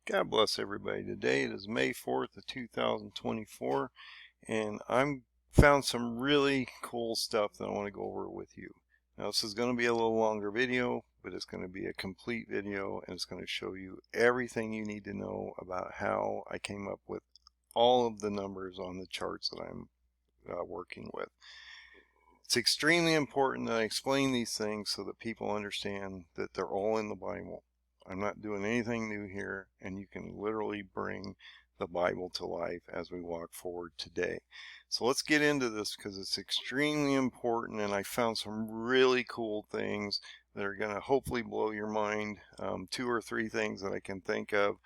God bless everybody. Today it is May 4th of 2024, and I'm found some really cool stuff that I want to go over with you. Now this is going to be a little longer video, but it's going to be a complete video, and it's going to show you everything you need to know about how I came up with all of the numbers on the charts that I'm working with. It's extremely important that I explain these things so that people understand that they're all in the Bible. I'm not doing anything new here, and you can literally bring the Bible to life as we walk forward today. So let's get into this because it's extremely important, and I found some really cool things that are going to hopefully blow your mind. 2 or 3 things that I can think of.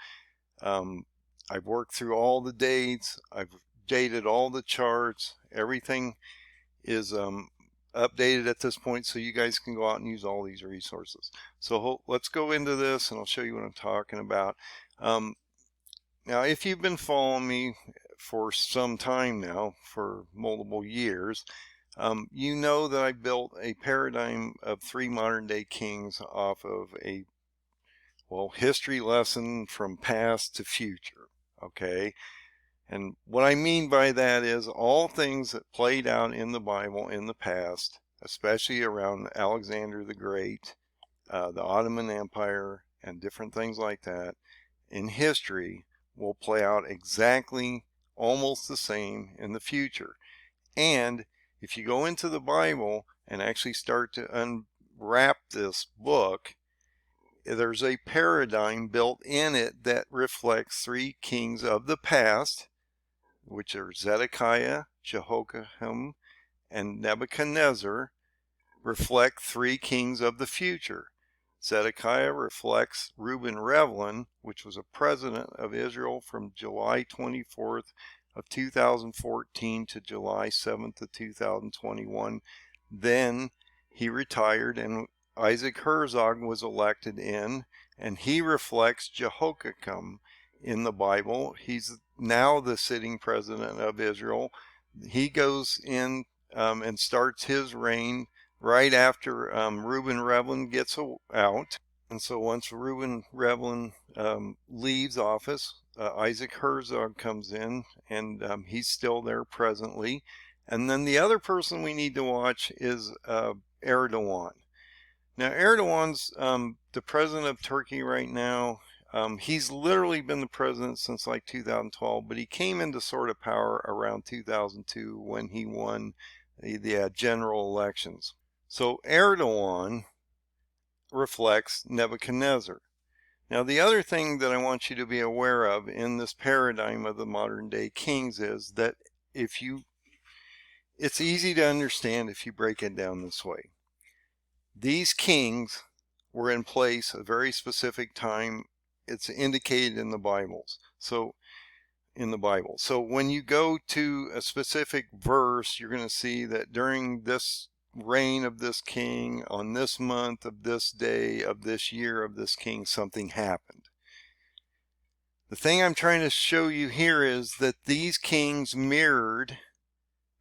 I've worked through all the dates. I've dated all the charts. Everything is updated at this point, so you guys can go out and use all these resources. So let's go into this, and I'll show you what I'm talking about. Now, if you've been following me for some time now, for multiple years, you know that I built a paradigm of 3 modern day kings off of a, well, history lesson from past to future. Okay. And what I mean by that is all things that played out in the Bible in the past, especially around Alexander the Great, the Ottoman Empire, and different things like that in history will play out exactly almost the same in the future. And if you go into the Bible and actually start to unwrap this book, there's a paradigm built in it that reflects 3 kings of the past, which are Zedekiah, Jehoiakim, and Nebuchadnezzar, reflect 3 kings of the future. Zedekiah reflects Reuben Rivlin, which was a president of Israel from July 24th of 2014 to July 7th of 2021. Then he retired, and Isaac Herzog was elected in, and he reflects Jehoiakim in the Bible. He's now the sitting president of Israel. He goes in and starts his reign right after Reuben Rivlin gets out. And so once Reuben Rivlin leaves office, Isaac Herzog comes in, and he's still there presently. And then the other person we need to watch is Erdogan. Now, Erdogan's the president of Turkey right now. He's literally been the president since like 2012, but he came into sort of power around 2002 when he won the general elections. So Erdogan reflects Nebuchadnezzar. Now, the other thing that I want you to be aware of in this paradigm of the modern day kings is that it's easy to understand if you break it down this way. These kings were in place at a very specific time. It's indicated in the Bibles. So when you go to a specific verse, you're going to see that during this reign of this king, on this month of this day of this year of this king, something happened. The thing I'm trying to show you here is that these kings mirrored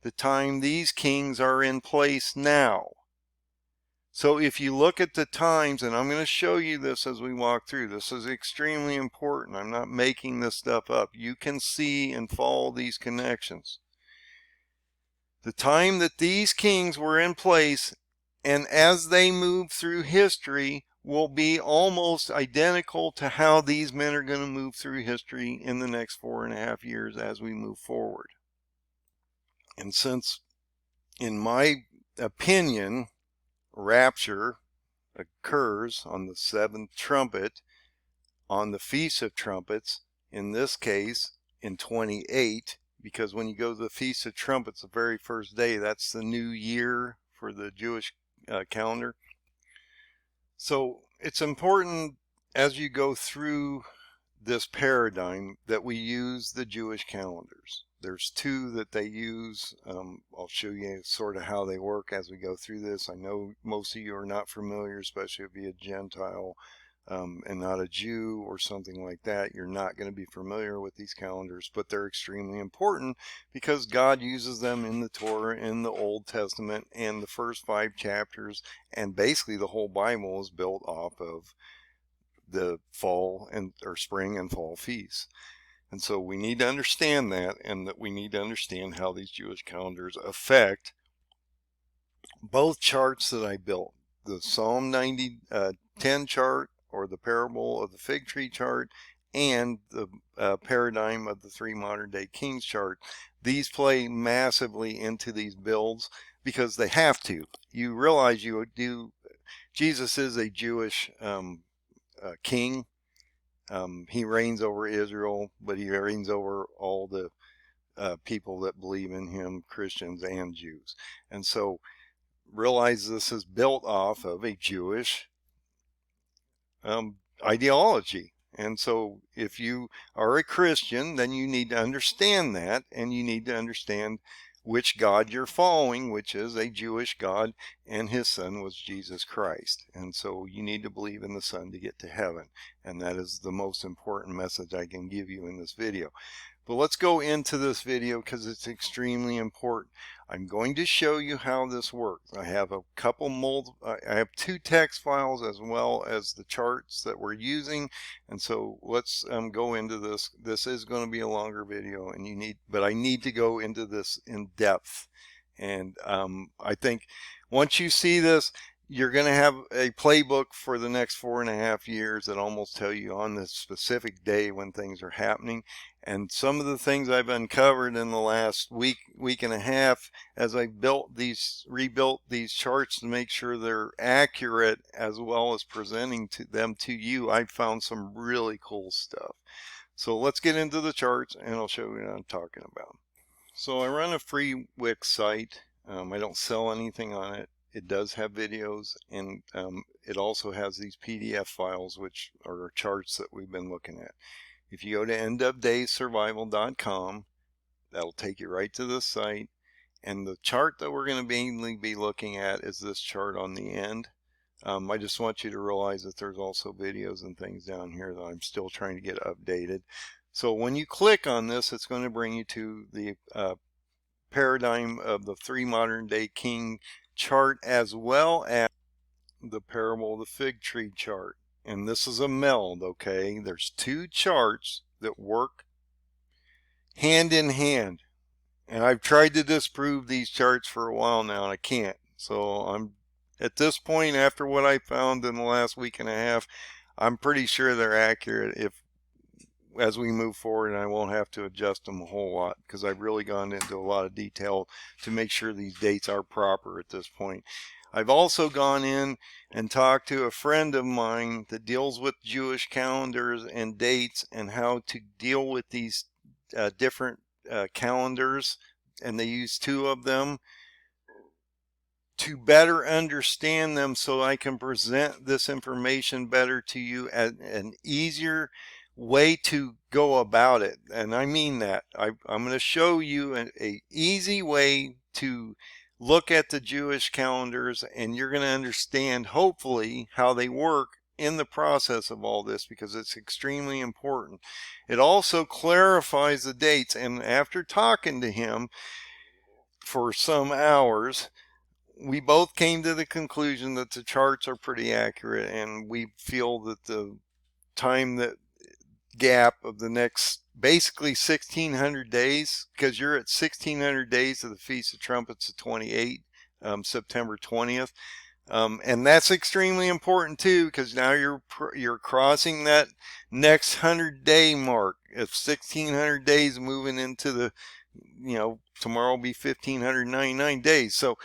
the time these kings are in place now. So if you look at the times, and I'm going to show you this as we walk through, this is extremely important. I'm not making this stuff up. You can see and follow these connections. The time that these kings were in place, and as they move through history, will be almost identical to how these men are going to move through history in the next 4.5 years as we move forward. And since, in my opinion, rapture occurs on the 7th trumpet, on the Feast of Trumpets, in this case in 28, because when you go to the Feast of Trumpets, the very first day, that's the new year for the Jewish calendar. So it's important as you go through this paradigm that we use the Jewish calendars. There's 2 that they use. I'll show you sort of how they work as we go through this. I know most of you are not familiar, especially if you're a Gentile and not a Jew or something like that. You're not going to be familiar with these calendars, but they're extremely important because God uses them in the Torah, in the Old Testament, and the first 5 chapters, and basically the whole Bible is built off of the fall or spring and fall feasts. And so we need to understand that, and that we need to understand how these Jewish calendars affect both charts that I built, the Psalm 10 chart, or the parable of the fig tree chart, and the paradigm of the 3 modern day kings chart. These play massively into these builds because they have to. You realize Jesus is a Jewish king. He reigns over Israel, but he reigns over all the people that believe in him, Christians and Jews. And so realize this is built off of a Jewish ideology. And so if you are a Christian, then you need to understand that, and you need to understand which God you're following, which is a Jewish God, and his son was Jesus Christ. And so you need to believe in the Son to get to heaven. And that is the most important message I can give you in this video. But let's go into this video because it's extremely important. I'm going to show you how this works. I have a couple I have 2 text files as well as the charts that we're using, and so let's go into this. This is going to be a longer video, and but I need to go into this in depth. And I think once you see this, you're going to have a playbook for the next 4.5 years that almost tell you on this specific day when things are happening. And some of the things I've uncovered in the last week and a half, as I rebuilt these charts to make sure they're accurate as well as presenting them to you, I found some really cool stuff. So let's get into the charts, and I'll show you what I'm talking about. So I run a free Wix site. I don't sell anything on it. It does have videos, and it also has these PDF files, which are charts that we've been looking at. If you go to endofdayssurvival.com, that'll take you right to this site. And the chart that we're going to mainly be looking at is this chart on the end. I just want you to realize that there's also videos and things down here that I'm still trying to get updated. So when you click on this, it's going to bring you to the paradigm of the 3 modern day king chart, as well as the parable of the fig tree chart. And this is a meld, okay? There's 2 charts that work hand in hand. And I've tried to disprove these charts for a while now, and I can't. So I'm at this point, after what I found in the last week and a half, I'm pretty sure they're accurate as we move forward, and I won't have to adjust them a whole lot because I've really gone into a lot of detail to make sure these dates are proper at this point. I've also gone in and talked to a friend of mine that deals with Jewish calendars and dates and how to deal with these different calendars, and they use 2 of them to better understand them so I can present this information better to you as an easier way to go about it. And I mean that. I'm going to show you an easy way to look at the Jewish calendars, and you're going to understand, hopefully, how they work in the process of all this, because it's extremely important. It also clarifies the dates, and after talking to him for some hours, we both came to the conclusion that the charts are pretty accurate, and we feel that the time gap of the next basically 1600 days, because you're at 1600 days of the Feast of Trumpets of 28, September 20th. And that's extremely important too, because now you're crossing that next 100-day mark of 1600 days, moving into the, tomorrow will be 1599 days. So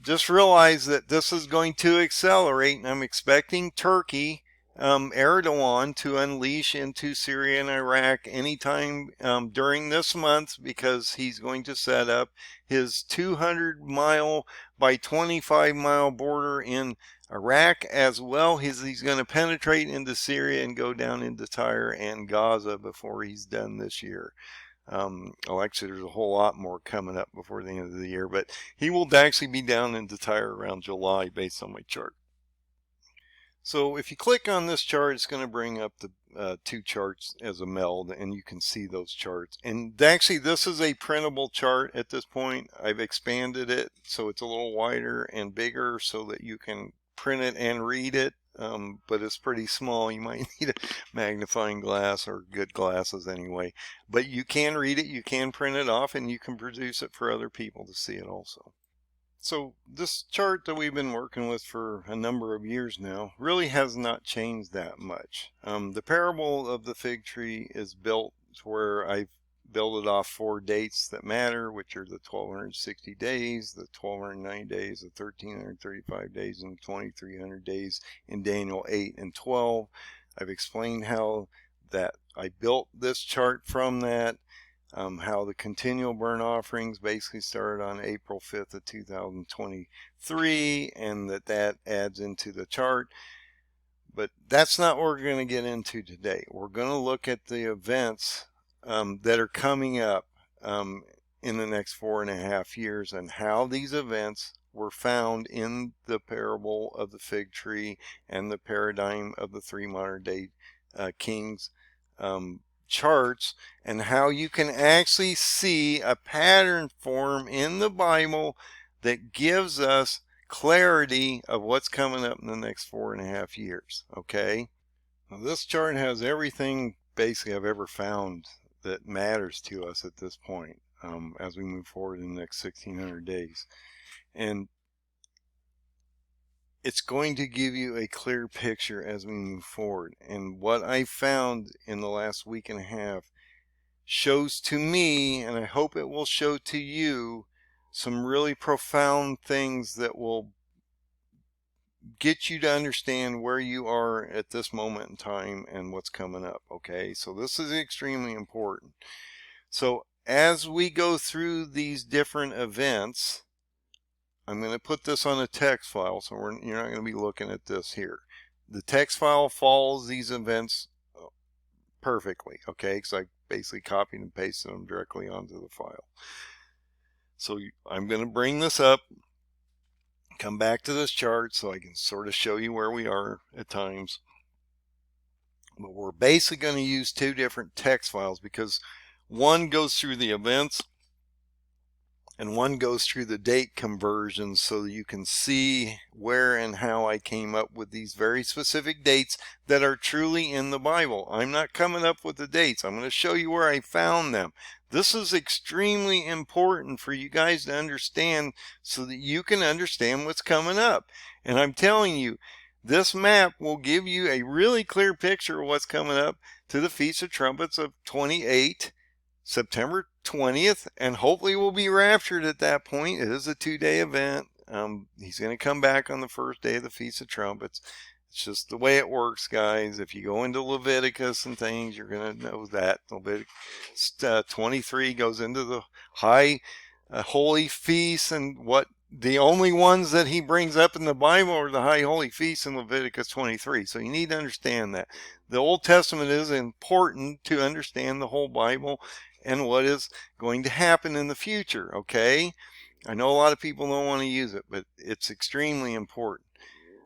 just realize that this is going to accelerate, and I'm expecting Turkey, Erdogan, to unleash into Syria and Iraq anytime during this month, because he's going to set up his 200-mile by 25-mile border in Iraq, as well as he's going to penetrate into Syria and go down into Tyre and Gaza before he's done this year. Actually, there's a whole lot more coming up before the end of the year, but he will actually be down into Tyre around July based on my chart. So if you click on this chart, it's going to bring up the 2 charts as a meld, and you can see those charts. And actually, this is a printable chart at this point. I've expanded it so it's a little wider and bigger so that you can print it and read it. but it's pretty small. You might need a magnifying glass or good glasses anyway. But you can read it, you can print it off, and you can produce it for other people to see it also. So this chart that we've been working with for a number of years now really has not changed that much. The parable of the fig tree is built to where I've built it off 4 dates that matter, which are the 1260 days, the 1290 days, the 1335 days, and the 2300 days in Daniel 8 and 12. I've explained how that I built this chart from that. How the continual burnt offerings basically started on April 5th of 2023, and that adds into the chart. But that's not what we're going to get into today. We're going to look at the events that are coming up in the next 4.5 years, and how these events were found in the parable of the fig tree and the paradigm of the 3 modern day kings charts, and how you can actually see a pattern form in the Bible that gives us clarity of what's coming up in the next 4.5 years. Okay, now this chart has everything basically I've ever found that matters to us at this point as we move forward in the next 1600 days, and it's going to give you a clear picture as we move forward. And what I found in the last week and a half shows to me, and I hope it will show to you, some really profound things that will get you to understand where you are at this moment in time and what's coming up. Okay, so this is extremely important. So as we go through these different events, I'm going to put this on a text file, so you're not going to be looking at this here. The text file follows these events perfectly, okay, because I basically copied and pasted them directly onto the file. So I'm going to bring this up, come back to this chart so I can sort of show you where we are at times. But we're basically going to use 2 different text files, because one goes through the events and one goes through the date conversions, so that you can see where and how I came up with these very specific dates that are truly in the Bible. I'm not coming up with the dates. I'm going to show you where I found them. This is extremely important for you guys to understand, so that you can understand what's coming up. And I'm telling you, this map will give you a really clear picture of what's coming up to the Feast of Trumpets of 28, September 20th, and hopefully we'll be raptured at that point. It is a 2-day event. He's going to come back on the first day of the Feast of Trumpets. It's just the way it works, guys. If you go into Leviticus and things, you're going to know that. Leviticus 23 goes into the high holy feasts, and what the only ones that he brings up in the Bible are the high holy feasts in Leviticus 23. So you need to understand that. The Old Testament is important to understand the whole Bible and what is going to happen in the future, okay? I know a lot of people don't want to use it, but it's extremely important.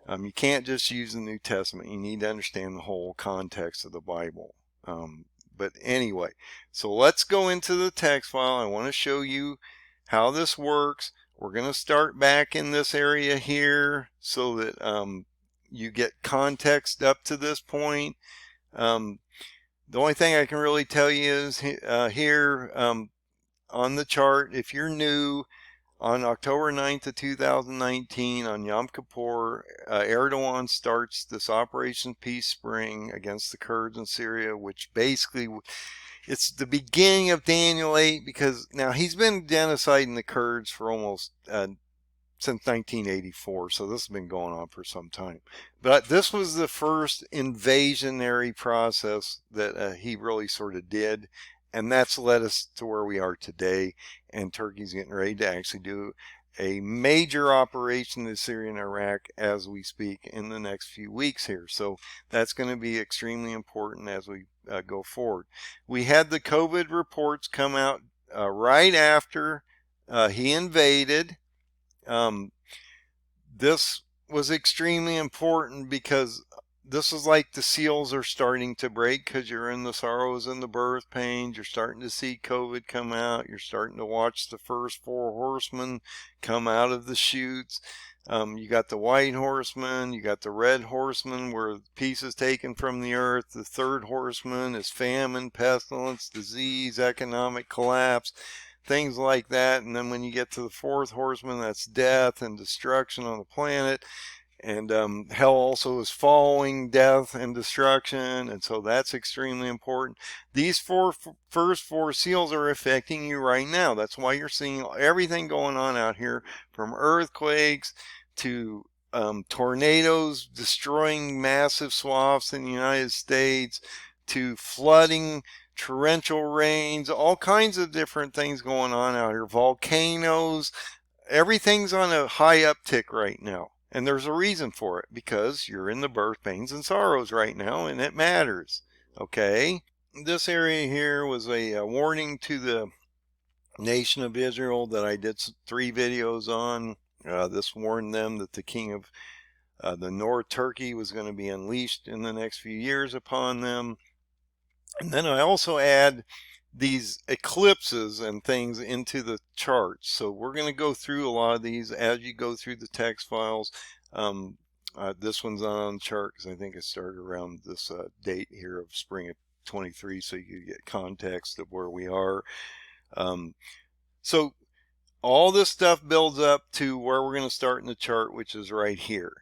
You can't just use the New Testament. You need to understand the whole context of the Bible. But anyway, so let's go into the text file. I want to show you how this works. We're going to start back in this area here so that you get context up to this point. The only thing I can really tell you is here on the chart, if you're new, on October 9th of 2019, on Yom Kippur, Erdogan starts this Operation Peace Spring against the Kurds in Syria, which basically, it's the beginning of Daniel 8, because now he's been genociding the Kurds for almost since 1984, so this has been going on for some time. But this was the first invasionary process that he really sort of did, and that's led us to where we are today. And Turkey's getting ready to actually do a major operation in Syria and Iraq as we speak in the next few weeks here. So that's going to be extremely important as we go forward. We had the COVID reports come out right after he invaded. This was extremely important, because this is like the seals are starting to break, because you're in the sorrows and the birth pains. You're starting to see COVID come out. You're starting to watch the first 4 horsemen come out of the chutes. You got the white horseman, you got the red horseman where peace is taken from the earth. The third horseman is famine, pestilence, disease, economic collapse, things like that. And then when you get to the fourth horseman, that's death and destruction on the planet. And hell also is following death and destruction, and so that's extremely important. These first four seals are affecting you right now. That's why you're seeing everything going on out here, from earthquakes to tornadoes destroying massive swaths in the United States, to flooding, torrential rains, all kinds of different things going on out here, volcanoes. Everything's on a high uptick right now. And there's a reason for it, because you're in the birth pains and sorrows right now, and it matters. Okay? This area here was a warning to the nation of Israel that I did 3 videos on. This warned them that the king of the North Turkey was going to be unleashed in the next few years upon them. And then I also add these eclipses and things into the charts. So we're going to go through a lot of these as you go through the text files. This one's not on the chart because I think it started around this date here of spring of 23, so you get context of where we are. So all this stuff builds up to where we're going to start in the chart, which is right here.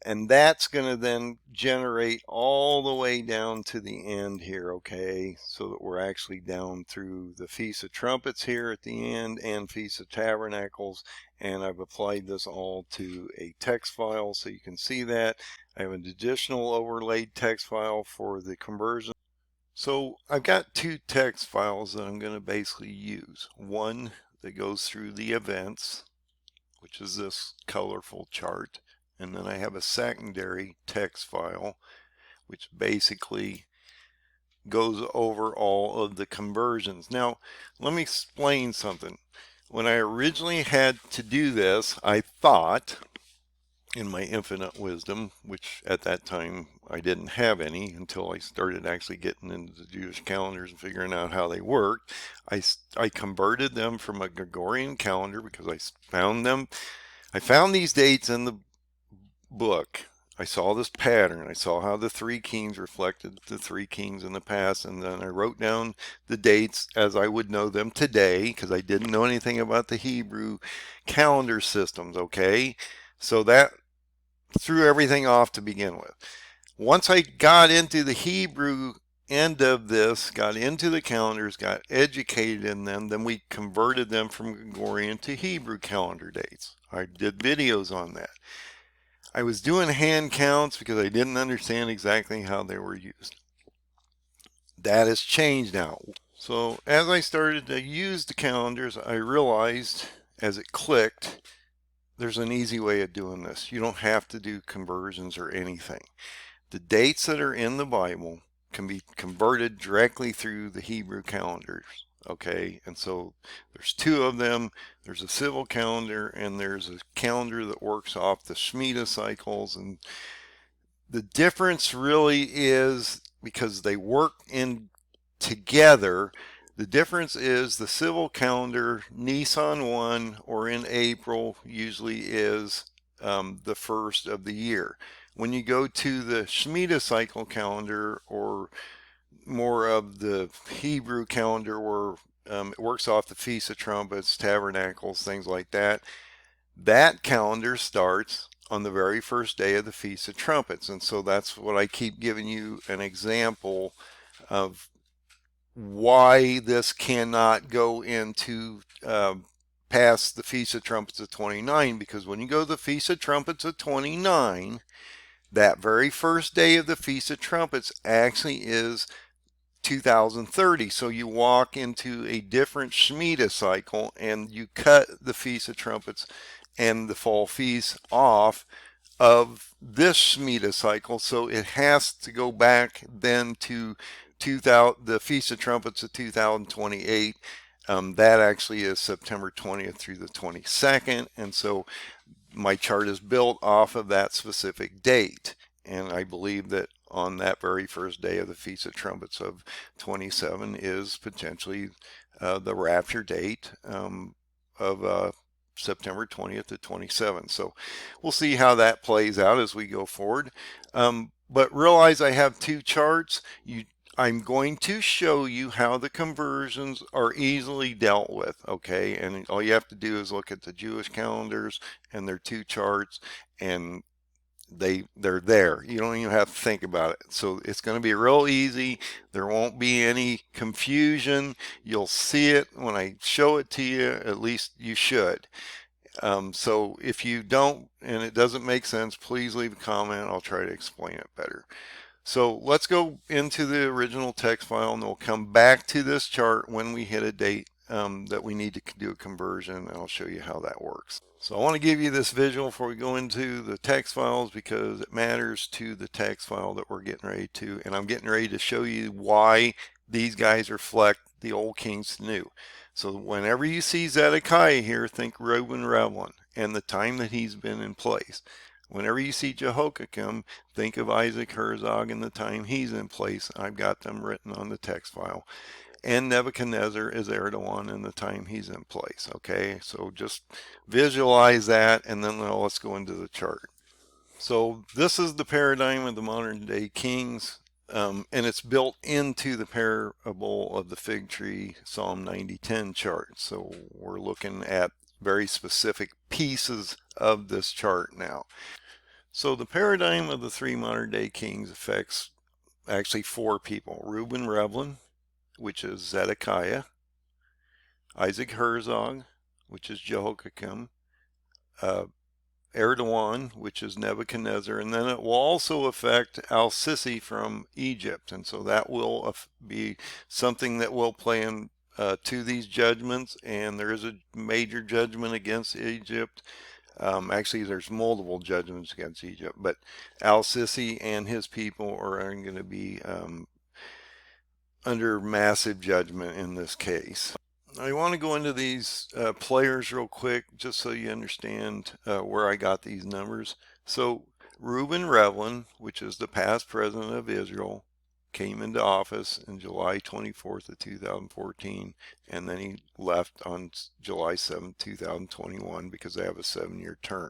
And that's going to then generate all the way down to the end here, okay? So that we're actually down through the Feast of Trumpets here at the end and Feast of Tabernacles. And I've applied this all to a text file so you can see that. I have an additional overlaid text file for the conversion. So I've got 2 text files that I'm going to basically use. One that goes through the events, which is this colorful chart. And then I have a secondary text file, which basically goes over all of the conversions. Now, let me explain something. When I originally had to do this, I thought, in my infinite wisdom, which at that time I didn't have any until I started actually getting into the Jewish calendars and figuring out how they worked, I converted them from a Gregorian calendar because I found these dates in the book. I saw this pattern. I saw how the 3 kings reflected the 3 kings in the past, and then I wrote down the dates as I would know them today because I didn't know anything about the Hebrew calendar systems, okay? So that threw everything off to begin with. Once I got into the Hebrew end of this, got into the calendars, got educated in them, then we converted them from Gregorian to Hebrew calendar dates. I did videos on that. I was doing hand counts because I didn't understand exactly how they were used. That has changed now. So as I started to use the calendars, I realized as it clicked, there's an easy way of doing this. You don't have to do conversions or anything. The dates that are in the Bible can be converted directly through the Hebrew calendars. Okay, and so there's 2 of them. There's a civil calendar and there's a calendar that works off the Shemitah cycles. And the difference really is because they work in together. The difference is the civil calendar, Nisan 1 or in April, usually is the first of the year. When you go to the Shemitah cycle calendar, or more of the Hebrew calendar where it works off the Feast of Trumpets, Tabernacles, things like that, that calendar starts on the very first day of the Feast of Trumpets. And so that's what I keep giving you an example of why this cannot go into past the Feast of Trumpets of 29, because when you go to the Feast of Trumpets of 29, that very first day of the Feast of Trumpets actually is 2030. So you walk into a different Shemitah cycle and you cut the Feast of Trumpets and the fall feast off of this Shemitah cycle. So it has to go back then to the Feast of Trumpets of 2028. That actually is September 20th through the 22nd. And so my chart is built off of that specific date. And I believe that on that very first day of the Feast of Trumpets of 27 is potentially the rapture date of September 20th to 27th. So we'll see how that plays out as we go forward. But realize I have two charts. I'm going to show you how the conversions are easily dealt with, okay? And all you have to do is look at the Jewish calendars and their two charts, and they're there. You don't even have to think about it. So it's going to be real easy. There won't be any confusion. You'll see it when I show it to you. At least you should. So if you don't and it doesn't make sense, please leave a comment. I'll try to explain it better. So let's go into the original text file, and we'll come back to this chart when we hit a date that we need to do a conversion, and I'll show you how that works. So I want to give you this visual before we go into the text files, because it matters to the text file that we're getting ready to, and I'm getting ready to show you why these guys reflect the old kings to new. So whenever you see Zedekiah here, think Reuben Revlin and the time that he's been in place. Whenever you see Jehoiakim, think of Isaac Herzog and the time he's in place. I've got them written on the text file. And Nebuchadnezzar is Erdogan and the time he's in place. Okay, so just visualize that, and then let's go into the chart. So this is the paradigm of the modern day kings, and it's built into the parable of the fig tree Psalm 90:10 chart. So we're looking at very specific pieces of this chart now. So the paradigm of the three modern day kings affects actually four people: Reuben Revlin, which is Zedekiah; Isaac Herzog, which is Jehoiakim; Erdogan, which is Nebuchadnezzar, and then it will also affect Al-Sisi from Egypt. And so that will be something that will play in to these judgments, and there is a major judgment against Egypt. Actually, there's multiple judgments against Egypt, but Al-Sisi and his people are going to be under massive judgment in this case. I want to go into these players real quick, just so you understand where I got these numbers. So Reuben Revlin, which is the past president of Israel, came into office in July 24th of 2014, and then he left on July 7th, 2021, because they have a 7-year term.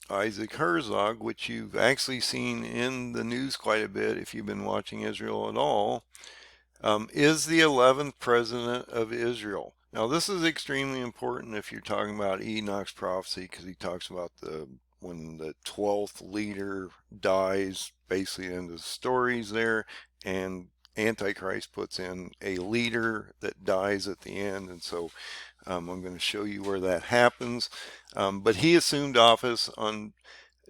Isaac Herzog, which you've actually seen in the news quite a bit if you've been watching Israel at all, is the 11th president of Israel. Now this is extremely important if you're talking about Enoch's prophecy, because he talks about when the 12th leader dies, basically in the stories there, and Antichrist puts in a leader that dies at the end. And so I'm going to show you where that happens. But he assumed office on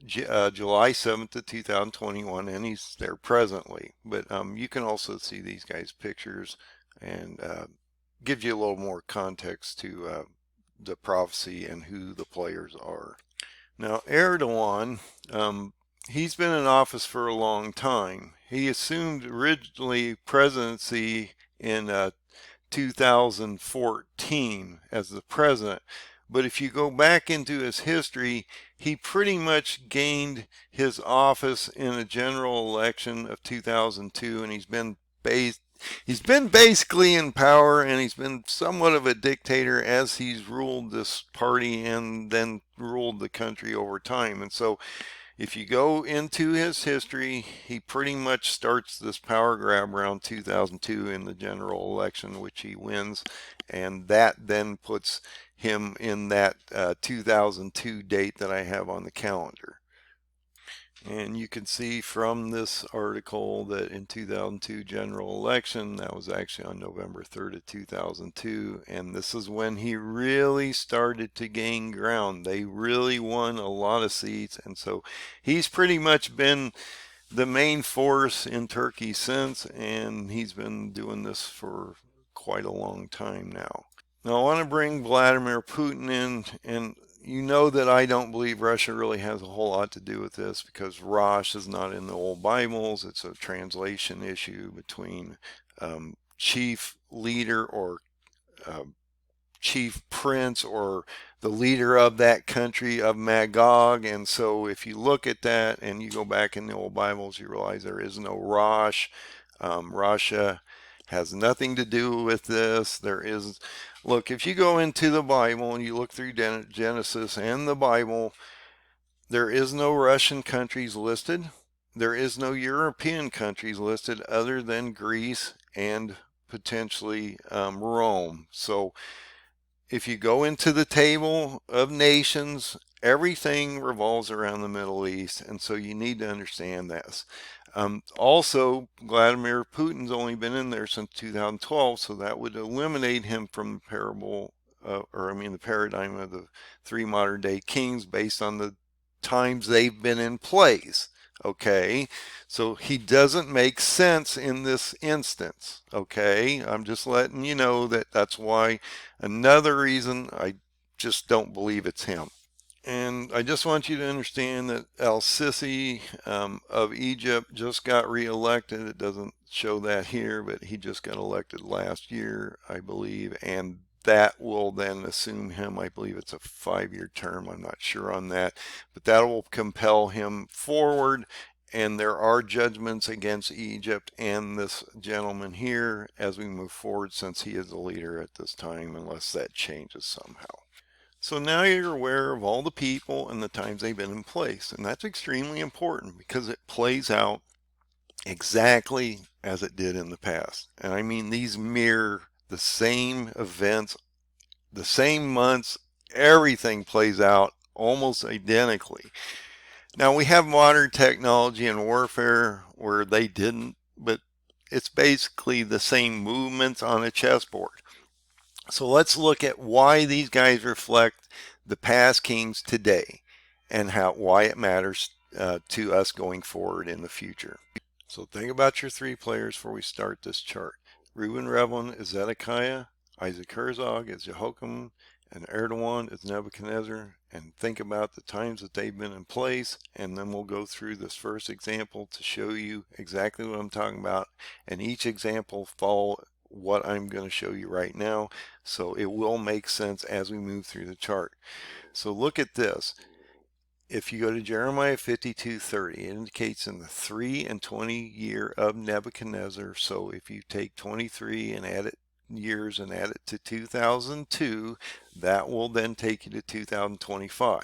July 7th of 2021, and he's there presently. But you can also see these guys' pictures, and gives you a little more context to the prophecy and who the players are. Now Erdogan, he's been in office for a long time. He assumed originally presidency in 2014 as the president. But if you go back into his history, he pretty much gained his office in a general election of 2002, and he's been basically in power, and he's been somewhat of a dictator as he's ruled this party and then ruled the country over time. And so if you go into his history, he pretty much starts this power grab around 2002 in the general election, which he wins, and that then puts him in that 2002 date that I have on the calendar. And you can see from this article that in 2002 general election, that was actually on November 3rd of 2002, and this is when he really started to gain ground. They really won a lot of seats, and so he's pretty much been the main force in Turkey since, and he's been doing this for quite a long time now. Now I want to bring Vladimir Putin in, and you know that I don't believe Russia really has a whole lot to do with this, because Rosh is not in the old Bibles. It's a translation issue between chief leader or chief prince or the leader of that country of Magog. And so if you look at that and you go back in the old Bibles, you realize there is no Rosh. Russia Has nothing to do with this. Look, if you go into the Bible and you look through Genesis and the Bible, there is no Russian countries listed. There is no European countries listed other than Greece and potentially Rome. So if you go into the table of nations, everything revolves around the Middle East, and so you need to understand this. Also, Vladimir Putin's only been in there since 2012, so that would eliminate him from the paradigm of the three modern day kings based on the times they've been in place. Okay, so he doesn't make sense in this instance. Okay, I'm just letting you know that that's why another reason I just don't believe it's him. And I just want you to understand that al-Sisi of Egypt just got reelected. It doesn't show that here, but he just got elected last year, I believe, and that will then assume him. I believe it's a 5-year term. I'm not sure on that, but that will compel him forward. And there are judgments against Egypt and this gentleman here as we move forward, since he is the leader at this time, unless that changes somehow. So now you're aware of all the people and the times they've been in place. And that's extremely important because it plays out exactly as it did in the past. And I mean, these mirror the same events, the same months, everything plays out almost identically. Now we have modern technology and warfare where they didn't, but it's basically the same movements on a chessboard. So let's look at why these guys reflect the past kings today and why it matters to us going forward in the future. So think about your three players before we start this chart. Reuben Revlin is Zedekiah, Isaac Herzog is Jehoiakim, and Erdogan is Nebuchadnezzar. And think about the times that they've been in place, and then we'll go through this first example to show you exactly what I'm talking about, and each example follow what I'm going to show you right now, so it will make sense as we move through the chart. So look at this. If you go to Jeremiah 52:30, it indicates in the 3 and 20 year of Nebuchadnezzar. So if you take 23 and add it years and add it to 2002, that will then take you to 2025.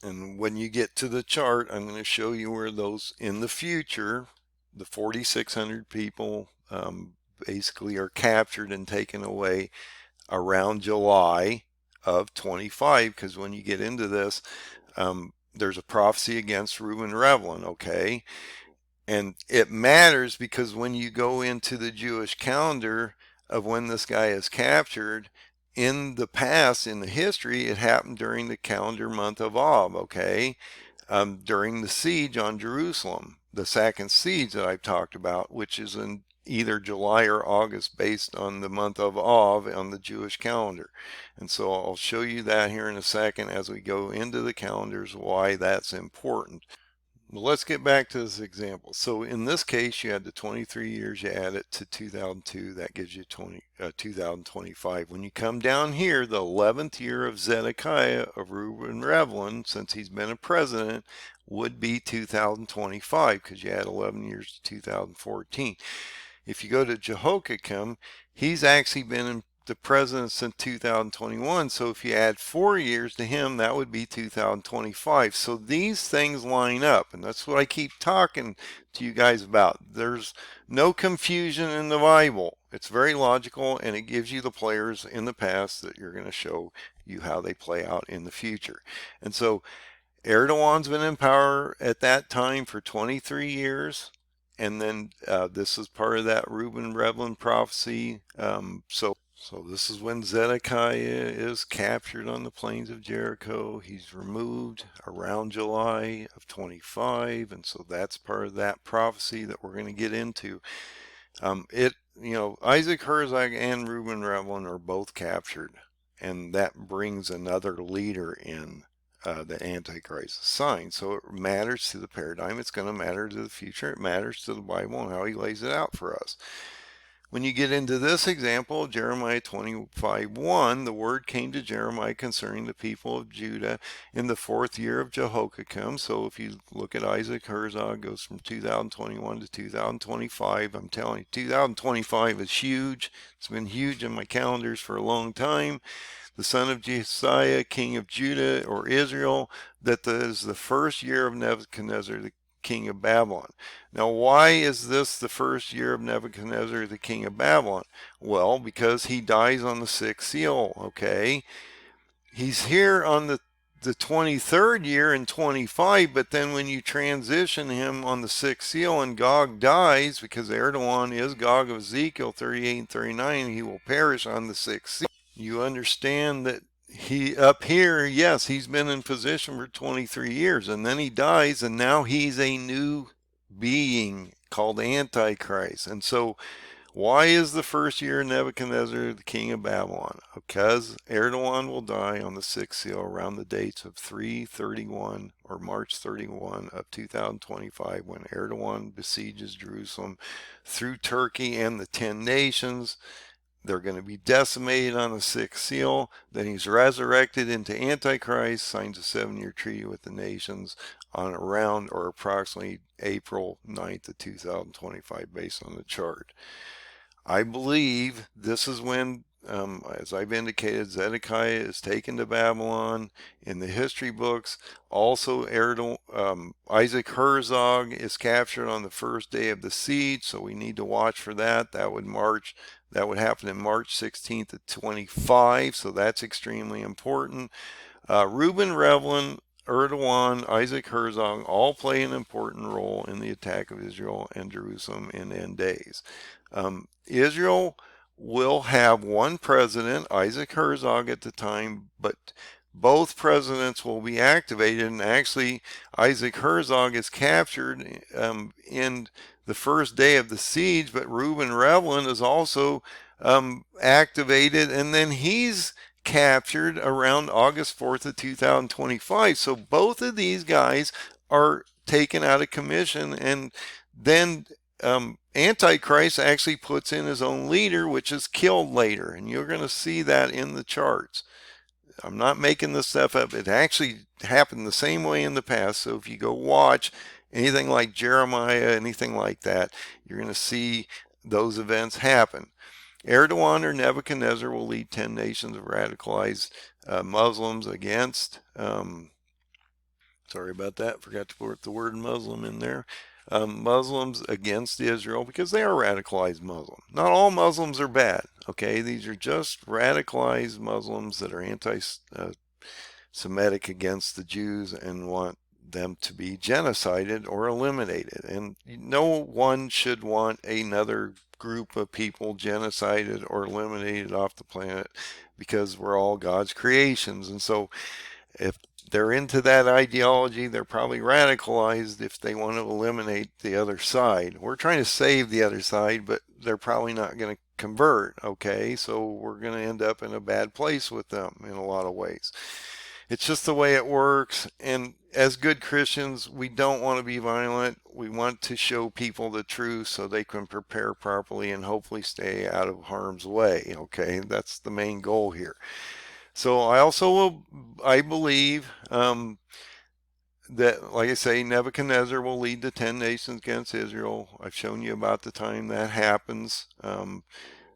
And when you get to the chart, I'm going to show you where those in the future, the 4,600 people basically are captured and taken away around July of 25, because when you get into this, there's a prophecy against Reuben Revlin, okay? And it matters because when you go into the Jewish calendar of when this guy is captured, in the past, in the history, it happened during the calendar month of Av, okay? During the siege on Jerusalem, the second siege that I've talked about, which is in either July or August based on the month of Av on the Jewish calendar. And so I'll show you that here in a second as we go into the calendars, why that's important. Well, let's get back to this example. So in this case, you had the 23 years, you add it to 2002, that gives you 2025. When you come down here, the 11th year of Zedekiah of Reuben Revlin, since he's been a president, would be 2025 because you add 11 years to 2014. If you go to Jehoiakim, he's actually been the president since 2021. So if you add 4 years to him, that would be 2025. So these things line up, and that's what I keep talking to you guys about. There's no confusion in the Bible. It's very logical, and it gives you the players in the past that you're going to show you how they play out in the future. And so Erdogan's been in power at that time for 23 years. And then this is part of that Reuben Revlin prophecy. So this is when Zedekiah is captured on the plains of Jericho. He's removed around July of 25, and so that's part of that prophecy that we're going to get into. Isaac Herzog and Reuben Revlin are both captured, and that brings another leader in. The Antichrist sign. So it matters to the paradigm. It's going to matter to the future. It matters to the Bible and how he lays it out for us. When you get into this example, Jeremiah 25:1, the word came to Jeremiah concerning the people of Judah in the 4th year of Jehoiakim. So if you look at Isaac Herzog, goes from 2021 to 2025. I'm telling you, 2025 is huge. It's been huge in my calendars for a long time. The son of Josiah, king of Judah or Israel, that is the 1st year of Nebuchadnezzar, the king of Babylon. Now, why is this the 1st year of Nebuchadnezzar, the king of Babylon? Well, because he dies on the 6th seal, okay? He's here on the 23rd year in 25, but then when you transition him on the 6th seal and Gog dies, because Erdogan is Gog of Ezekiel 38 and 39, he will perish on the 6th seal. You understand that he up here, yes, he's been in position for 23 years, and then he dies, and now he's a new being called Antichrist. And so why is the 1st year of Nebuchadnezzar the king of Babylon? Because Erdogan will die on the 6th seal around the dates of 3/31 or March 31 of 2025, when Erdogan besieges Jerusalem through Turkey and the 10 nations. They're going to be decimated on the 6th seal. Then he's resurrected into Antichrist, signs a 7-year treaty with the nations on around or approximately April 9th of 2025, based on the chart. I believe this is when, as I've indicated, Zedekiah is taken to Babylon in the history books. Also, Isaac Herzog is captured on the 1st day of the siege, so we need to watch for that. That would happen in March 16th of 25, so that's extremely important. Reuben Rivlin, Erdogan, Isaac Herzog all play an important role in the attack of Israel and Jerusalem in end days. Israel will have one president, Isaac Herzog at the time, but both presidents will be activated, and actually Isaac Herzog is captured in the 1st day of the siege, but Reuben Rivlin is also activated, and then he's captured around August 4th of 2025. So both of these guys are taken out of commission, and then Antichrist actually puts in his own leader, which is killed later, and you're going to see that in the charts. I'm not making this stuff up. It actually happened the same way in the past. So if you go watch anything like Jeremiah, anything like that, you're going to see those events happen. Erdogan or Nebuchadnezzar will lead 10 nations of radicalized Muslims against, sorry about that, forgot to put the word Muslim in there, Muslims against Israel, because they are radicalized Muslim. Not all Muslims are bad, okay? These are just radicalized Muslims that are anti-Semitic against the Jews and want them to be genocided or eliminated. And no one should want another group of people genocided or eliminated off the planet, because we're all God's creations. And so if they're into that ideology, they're probably radicalized if they want to eliminate the other side. We're trying to save the other side, but they're probably not going to convert, okay? So we're going to end up in a bad place with them in a lot of ways. It's just the way it works, and as good Christians, we don't want to be violent. We want to show people the truth so they can prepare properly and hopefully stay out of harm's way, okay? That's the main goal here. So I believe that, like I say, Nebuchadnezzar will lead the 10 nations against Israel. I've shown you about the time that happens.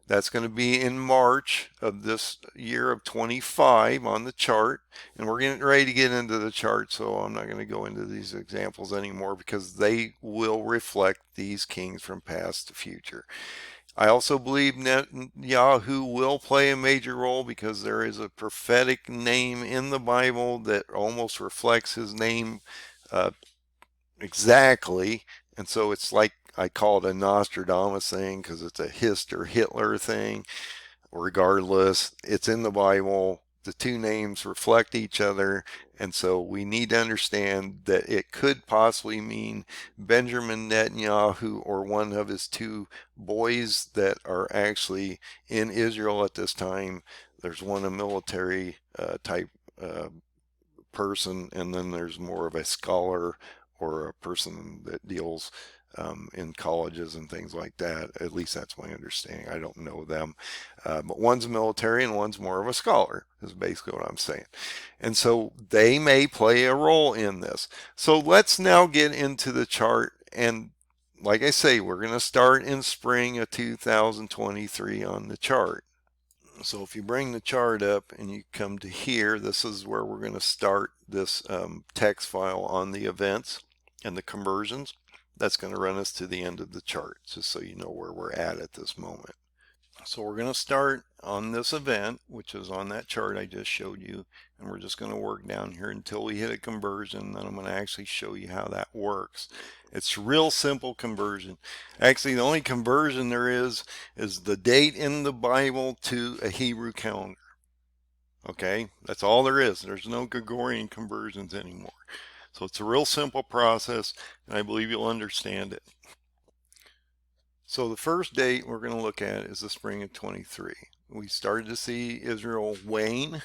That's going to be in March of this year of 25 on the chart. And we're getting ready to get into the chart, so I'm not going to go into these examples anymore, because they will reflect these kings from past to future. I also believe Netanyahu will play a major role, because there is a prophetic name in the Bible that almost reflects his name exactly. And so it's like, I call it a Nostradamus thing, because it's a Hitler thing. Regardless, it's in the Bible. The two names reflect each other, and so we need to understand that it could possibly mean Benjamin Netanyahu or one of his two boys that are actually in Israel at this time. There's one a military type person, and then there's more of a scholar or a person that deals in colleges and things like that. At least that's my understanding. I don't know them. But one's military and one's more of a scholar, is basically what I'm saying. And so they may play a role in this. So let's now get into the chart. And like I say, we're going to start in spring of 2023 on the chart. So if you bring the chart up and you come to here, this is where we're going to start this text file on the events and the conversions. That's going to run us to the end of the chart, just so you know where we're at this moment. So we're going to start on this event, which is on that chart I just showed you, and we're just going to work down here until we hit a conversion. Then I'm going to actually show you how that works. It's real simple conversion. Actually, the only conversion there is the date in the Bible to a Hebrew calendar. Okay, that's all there is. There's no Gregorian conversions anymore. So it's a real simple process, and I believe you'll understand it. So the first date we're going to look at is the spring of 23. We started to see Israel wane.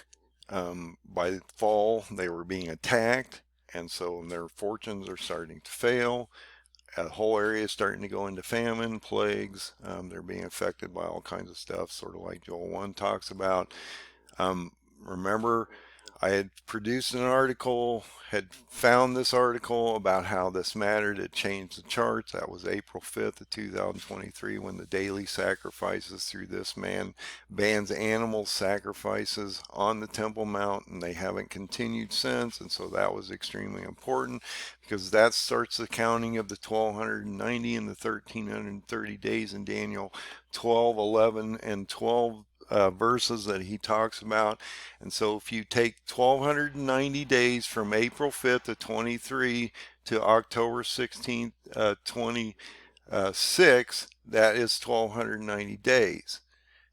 By the fall, they were being attacked, and so their fortunes are starting to fail. The whole area is starting to go into famine, plagues. They're being affected by all kinds of stuff, sort of like Joel 1 talks about. Remember, I had produced an article, had found this article about how this mattered. It changed the charts. That was April 5th of 2023 when the daily sacrifices through this man bans animal sacrifices on the Temple Mount, and they haven't continued since. And so that was extremely important because that starts the counting of the 1290 and the 1330 days in Daniel 12, 11, and 12 verses that he talks about. And so if you take 1290 days from April 5th of 23 to October 16th, 26, that is 1290 days.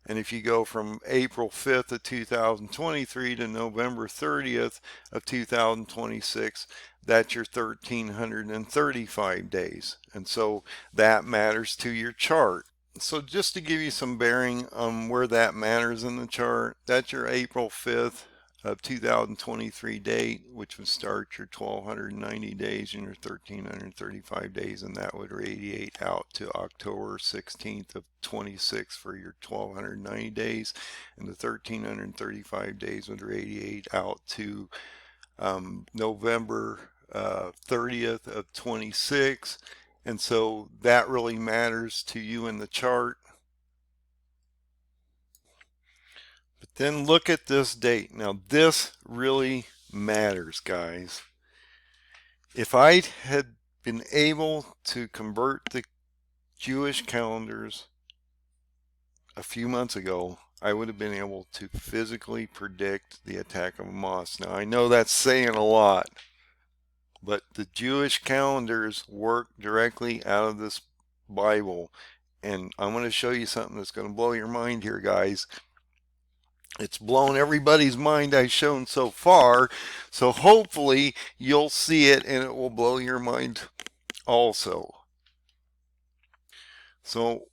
And if you go from April 5th of 2023 to November 30th of 2026, that's your 1335 days. And so that matters to your chart. So just to give you some bearing on where that matters in the chart, that's your April 5th of 2023 date, which would start your 1290 days and your 1335 days, and that would radiate out to October 16th of 26 for your 1290 days, and the 1335 days would radiate out to November 30th of 26. And so that really matters to you in the chart. But then look at this date. Now this really matters, guys. If I had been able to convert the Jewish calendars a few months ago, I would have been able to physically predict the attack of Hamas. Now I know that's saying a lot, but the Jewish calendars work directly out of this Bible. And I'm going to show you something that's going to blow your mind here, guys. It's blown everybody's mind I've shown so far. So hopefully you'll see it and it will blow your mind also. So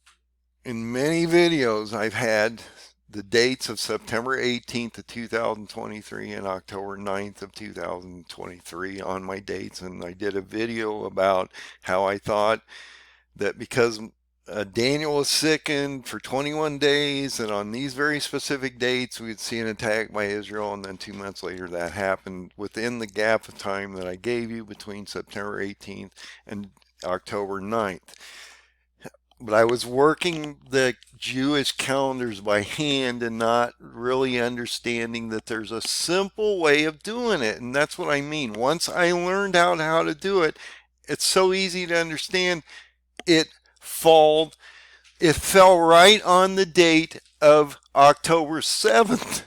in many videos I've had the dates of September 18th of 2023 and October 9th of 2023 on my dates, and I did a video about how I thought that because Daniel was sickened for 21 days, and on these very specific dates we'd see an attack by Israel, and then 2 months later that happened within the gap of time that I gave you between September 18th and October 9th. But I was working the Jewish calendars by hand and not really understanding that there's a simple way of doing it. And that's what I mean. Once I learned out how to do it, it's so easy to understand. It fell right on the date of October 7th.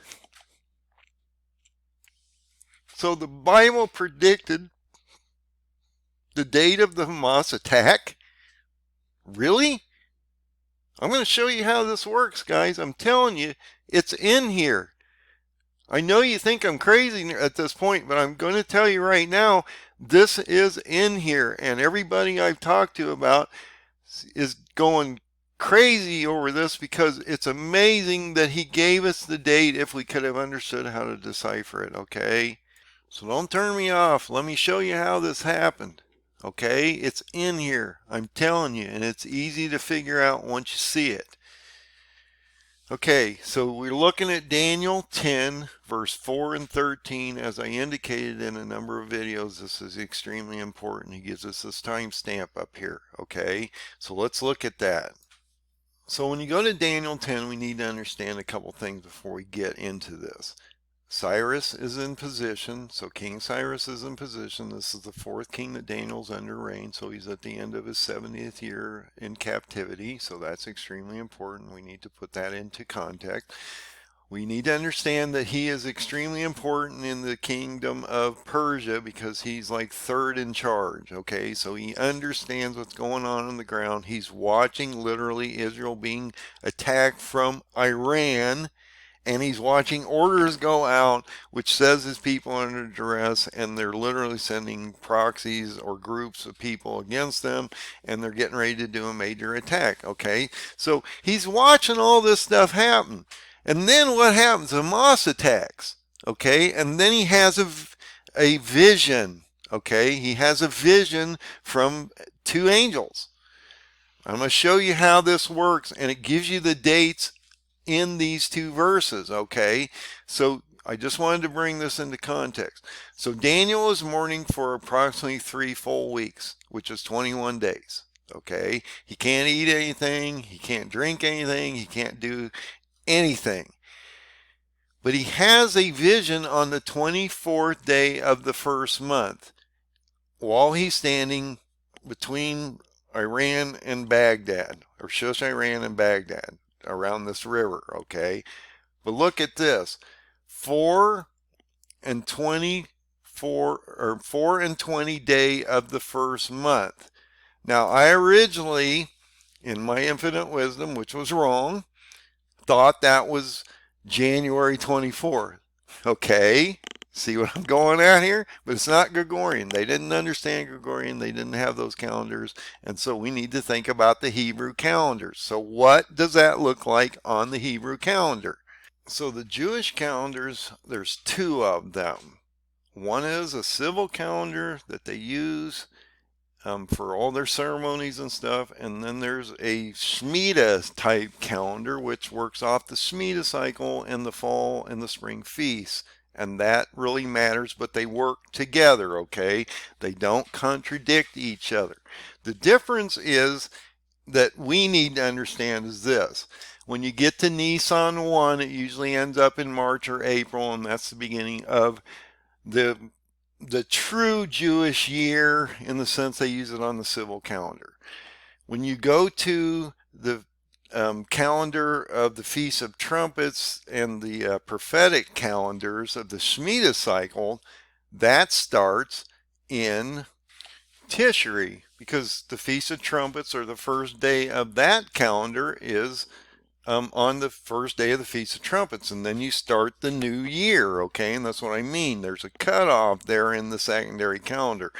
So the Bible predicted the date of the Hamas attack. Really? I'm going to show you how this works, guys. I'm telling you, it's in here. I know you think I'm crazy at this point, but I'm going to tell you right now, this is in here. And everybody I've talked to about is going crazy over this because it's amazing that he gave us the date if we could have understood how to decipher it, okay? So don't turn me off. Let me show you how this happened. Okay, it's in here, I'm telling you, and it's easy to figure out once you see it. Okay, so we're looking at Daniel 10, verse 4 and 13. As I indicated in a number of videos, this is extremely important. He gives us this timestamp up here. Okay, so let's look at that. So when you go to Daniel 10, we need to understand a couple things before we get into this. Cyrus is in position, so King Cyrus is in position. This is the fourth king that Daniel's under reign, so he's at the end of his 70th year in captivity, so that's extremely important. We need to put that into context. We need to understand that he is extremely important in the kingdom of Persia because he's like third in charge, okay? So he understands what's going on the ground. He's watching literally Israel being attacked from Iran, and he's watching orders go out which says his people are under duress, and they're literally sending proxies or groups of people against them, and they're getting ready to do a major attack. Okay, so he's watching all this stuff happen, and then what happens? Hamas attacks. Okay, and then he has a vision. Okay, he has a vision from two angels. I'm going to show you how this works, and it gives you the dates in these two verses. Okay, so I just wanted to bring this into context. So Daniel is mourning for approximately 3 full weeks, which is 21 days. Okay, he can't eat anything, he can't drink anything, he can't do anything, but he has a vision on the 24th day of the first month while he's standing between Iran and Baghdad, or Shush, Iran and Baghdad, around this river. Okay, but look at this: 4 and 24, or 4 and 20 day of the first month. Now I originally, in my infinite wisdom, which was wrong, thought that was January 24th. Okay, see what I'm going at here? But it's not Gregorian. They didn't understand Gregorian. They didn't have those calendars. And so we need to think about the Hebrew calendars. So what does that look like on the Hebrew calendar? So the Jewish calendars, there's two of them. One is a civil calendar that they use for all their ceremonies and stuff, and then there's a Shemitah type calendar which works off the Shemitah cycle and the fall and the spring feasts, and that really matters, but they work together. Okay, they don't contradict each other. The difference is that we need to understand is this: when you get to Nisan 1, it usually ends up in March or April, and that's the beginning of the true Jewish year, in the sense they use it on the civil calendar. When you go to the calendar of the Feasts of Trumpets and the prophetic calendars of the Shemitah cycle, that starts in Tishri, because the Feast of Trumpets, or the first day of that calendar, is on the first day of the Feast of Trumpets, and then you start the new year. Okay, and that's what I mean. There's a cutoff there in the secondary calendar.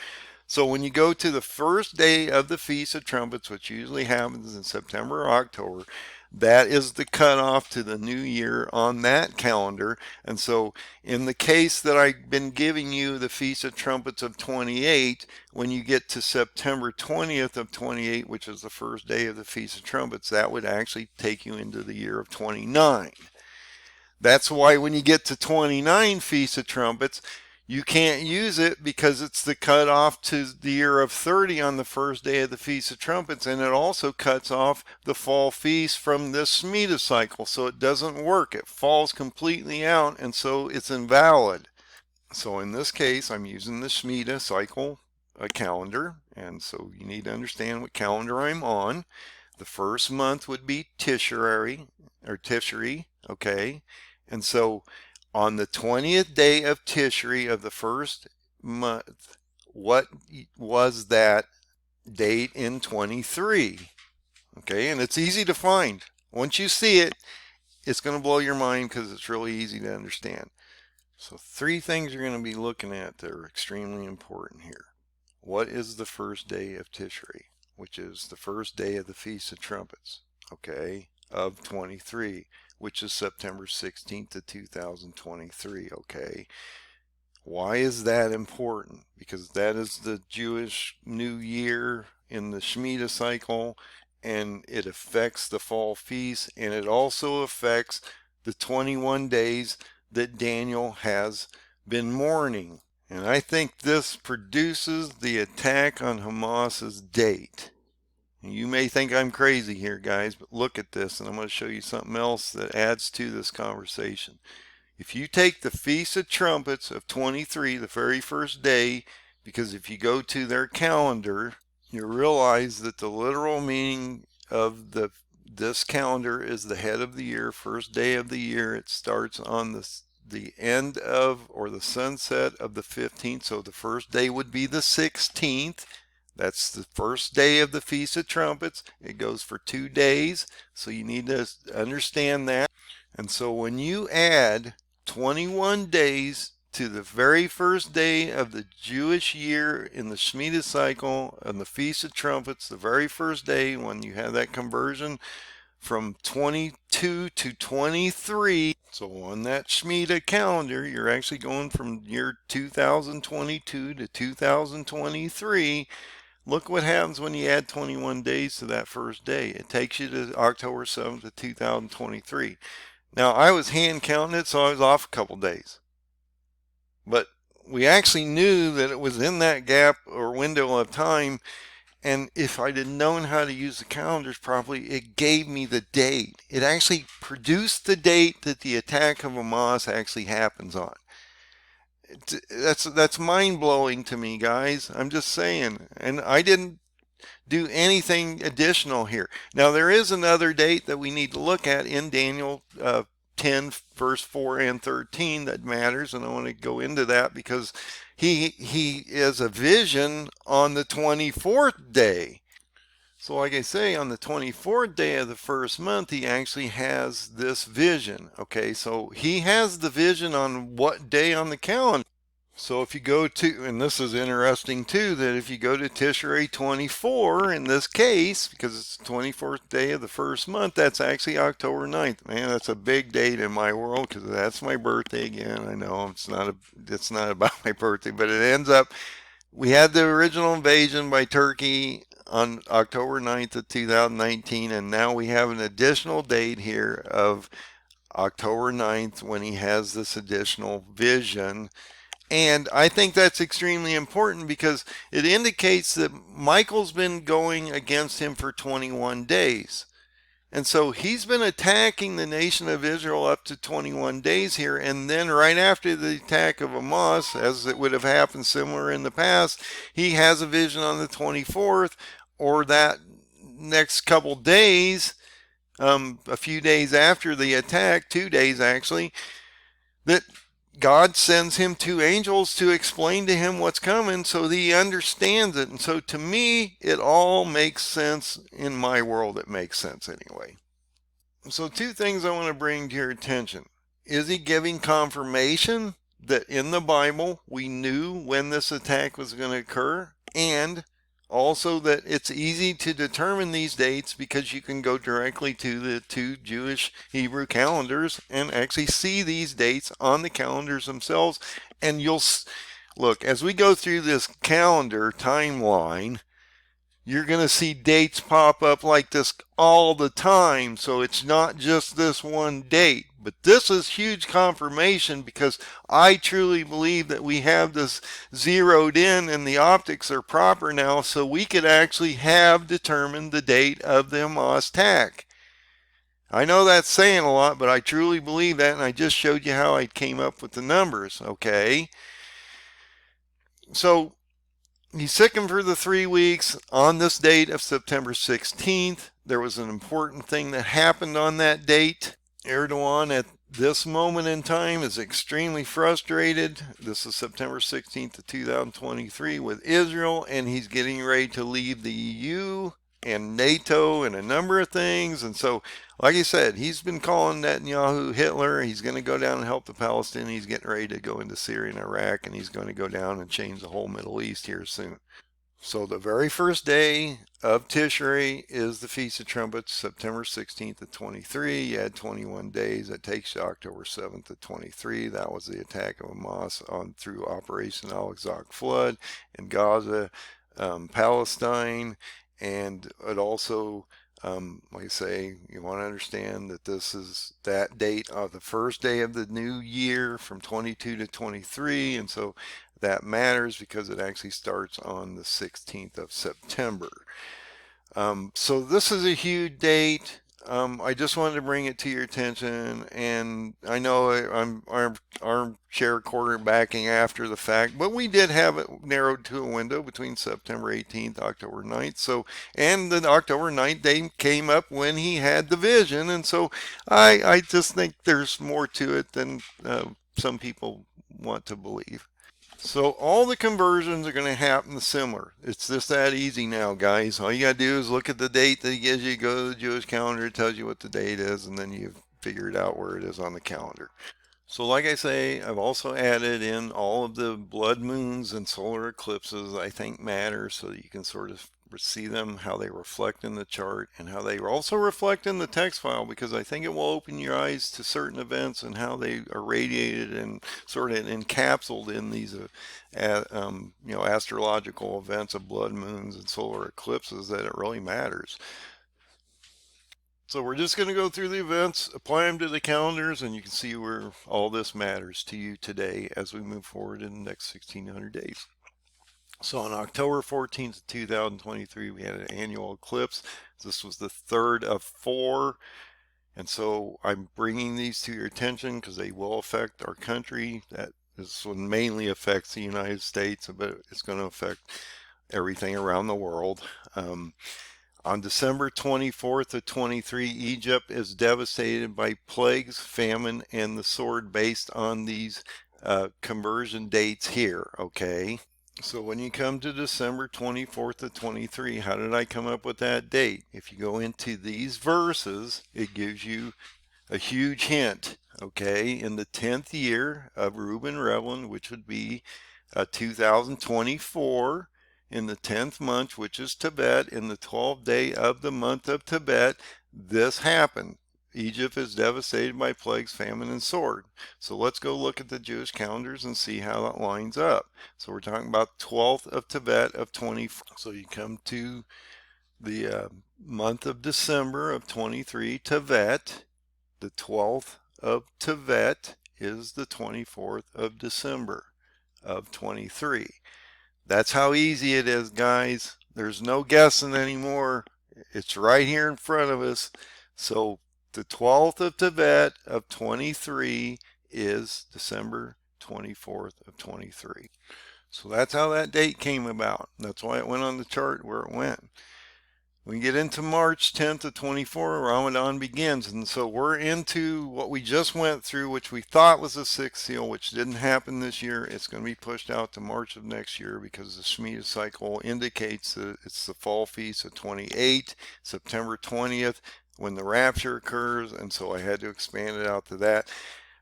So when you go to the first day of the Feast of Trumpets, which usually happens in September or October, that is the cutoff to the new year on that calendar. And so in the case that I've been giving you, the Feast of Trumpets of 28, when you get to September 20th of 28, which is the first day of the Feast of Trumpets, that would actually take you into the year of 29. That's why when you get to 29 Feast of Trumpets, you can't use it, because it's the cutoff to the year of 30 on the first day of the Feast of Trumpets, and it also cuts off the fall feast from this Shemitah cycle, so it doesn't work. It falls completely out, and so it's invalid. So in this case, I'm using the Shemitah cycle calendar, and so you need to understand what calendar I'm on. The first month would be Tishri, okay? And so on the 20th day of Tishri of the first month, what was that date in 23? Okay, and it's easy to find. Once you see it, it's going to blow your mind, because it's really easy to understand. So 3 things you're going to be looking at that are extremely important here. What is the first day of Tishri, which is the first day of the Feast of Trumpets, okay, of 23, which is September 16th of 2023, okay? Why is that important? Because that is the Jewish New Year in the Shemitah cycle, and it affects the fall feast, and it also affects the 21 days that Daniel has been mourning. And I think this produces the attack on Hamas's date. You may think I'm crazy here, guys, but look at this, and I'm going to show you something else that adds to this conversation. If you take the Feast of Trumpets of 23, the very first day, because if you go to their calendar, you realize that the literal meaning of this calendar is the head of the year, first day of the year. It starts on the end of, or the sunset of the 15th. So the first day would be the 16th. That's the first day of the Feast of Trumpets. It goes for 2 days. So you need to understand that. And so when you add 21 days to the very first day of the Jewish year in the Shemitah cycle and the Feast of Trumpets, the very first day when you have that conversion from 22 to 23. So on that Shemitah calendar, you're actually going from year 2022 to 2023. Look what happens when you add 21 days to that first day. It takes you to October 7th of 2023. Now, I was hand counting it, so I was off a couple days. But we actually knew that it was in that gap or window of time, and if I'd have known how to use the calendars properly, it gave me the date. It actually produced the date that the attack of Hamas actually happens on. That's mind-blowing to me, guys. I'm just saying. And I didn't do anything additional here. Now, there is another date that we need to look at in Daniel 10, verse 4 and 13 that matters, and I want to go into that because he is a vision on the 24th day. So like I say, on the 24th day of the first month, he actually has this vision. Okay, so he has the vision on what day on the calendar. So if you go to, and this is interesting too, that if you go to Tishrei 24 in this case, because it's the 24th day of the first month, that's actually October 9th. Man, that's a big date in my world because that's my birthday again. I know it's not about my birthday, but it ends up, we had the original invasion by Turkey on October 9th of 2019, and now we have an additional date here of October 9th when he has this additional vision. And I think that's extremely important because it indicates that Michael's been going against him for 21 days. And so he's been attacking the nation of Israel up to 21 days here. And then right after the attack of Hamas, as it would have happened similar in the past, he has a vision on the 24th, or that next couple days, a few days after the attack, 2 days actually, that God sends him 2 angels to explain to him what's coming so that he understands it. And so to me, it all makes sense. In my world, it makes sense anyway. So 2 things I want to bring to your attention. Is he giving confirmation that in the Bible we knew when this attack was going to occur? And also that it's easy to determine these dates because you can go directly to the 2 Jewish Hebrew calendars and actually see these dates on the calendars themselves. And you'll look, as we go through this calendar timeline, you're going to see dates pop up like this all the time. So it's not just this one date. But this is huge confirmation because I truly believe that we have this zeroed in and the optics are proper now, so we could actually have determined the date of the Hamas attack. I know that's saying a lot, but I truly believe that, and I just showed you how I came up with the numbers, okay? So he's sickened for the 3 weeks on this date of September 16th. There was an important thing that happened on that date. Erdogan at this moment in time is extremely frustrated. This is September 16th of 2023 with Israel, and he's getting ready to leave the EU and NATO and a number of things. And so, like I said, he's been calling Netanyahu Hitler. He's going to go down and help the Palestinians. He's getting ready to go into Syria and Iraq, and he's going to go down and change the whole Middle East here soon. So the very first day of Tishrei is the Feast of Trumpets, September 16th of 23. You add 21 days. That takes you October 7th of 23. That was the attack of Hamas on through Operation Al-Aqsa Flood in Gaza, Palestine, and it also, like I say, you want to understand that this is that date of the first day of the new year from 22 to 23, and so that matters because it actually starts on the 16th of September. So this is a huge date. I just wanted to bring it to your attention, and I know I'm armchair quarterbacking after the fact, but we did have it narrowed to a window between September 18th, October 9th. So, and the October 9th day came up when he had the vision, and so I just think there's more to it than some people want to believe. So all the conversions are going to happen similar. It's just that easy now, guys. All you got to do is look at the date that he gives you, go to the Jewish calendar, it tells you what the date is, and then you figure it out where it is on the calendar. So like I say, I've also added in all of the blood moons and solar eclipses I think matter so that you can sort of see them, how they reflect in the chart, and how they also reflect in the text file, because I think it will open your eyes to certain events and how they are radiated and sort of encapsulated in these astrological events of blood moons and solar eclipses, that it really matters. So we're just going to go through the events, apply them to the calendars, and you can see where all this matters to you today as we move forward in the next 1600 days. So on October 14th, 2023, we had an annual eclipse. This was the third of four. And so I'm bringing these to your attention because they will affect our country. This one mainly affects the United States, but it's going to affect everything around the world. On December 24th of 23, Egypt is devastated by plagues, famine, and the sword based on these conversion dates here, okay? So when you come to December 24th of 23, how did I come up with that date? If you go into these verses, it gives you a huge hint, okay? In the 10th year of Reuben Revlin, which would be 2024, in the 10th month, which is Tibet, in the 12th day of the month of Tibet, this happened. Egypt is devastated by plagues, famine, and sword. So let's go look at the Jewish calendars and see how that lines up. So we're talking about 12th of Tibet of 24. So you come to the month of December of 23, Tibet. The 12th of Tibet is the 24th of December of 23. That's how easy it is, guys. There's no guessing anymore. It's right here in front of us. So the 12th of Tibet of 23 is December 24th of 23. So that's how that date came about. That's why it went on the chart where it went. We get into March 10th of 24, Ramadan begins. And so we're into what we just went through, which we thought was the sixth seal, which didn't happen this year. It's going to be pushed out to March of next year because the Shemitah cycle indicates that it's the fall feast of 28, September 20th, when the rapture occurs. And so I had to expand it out to that.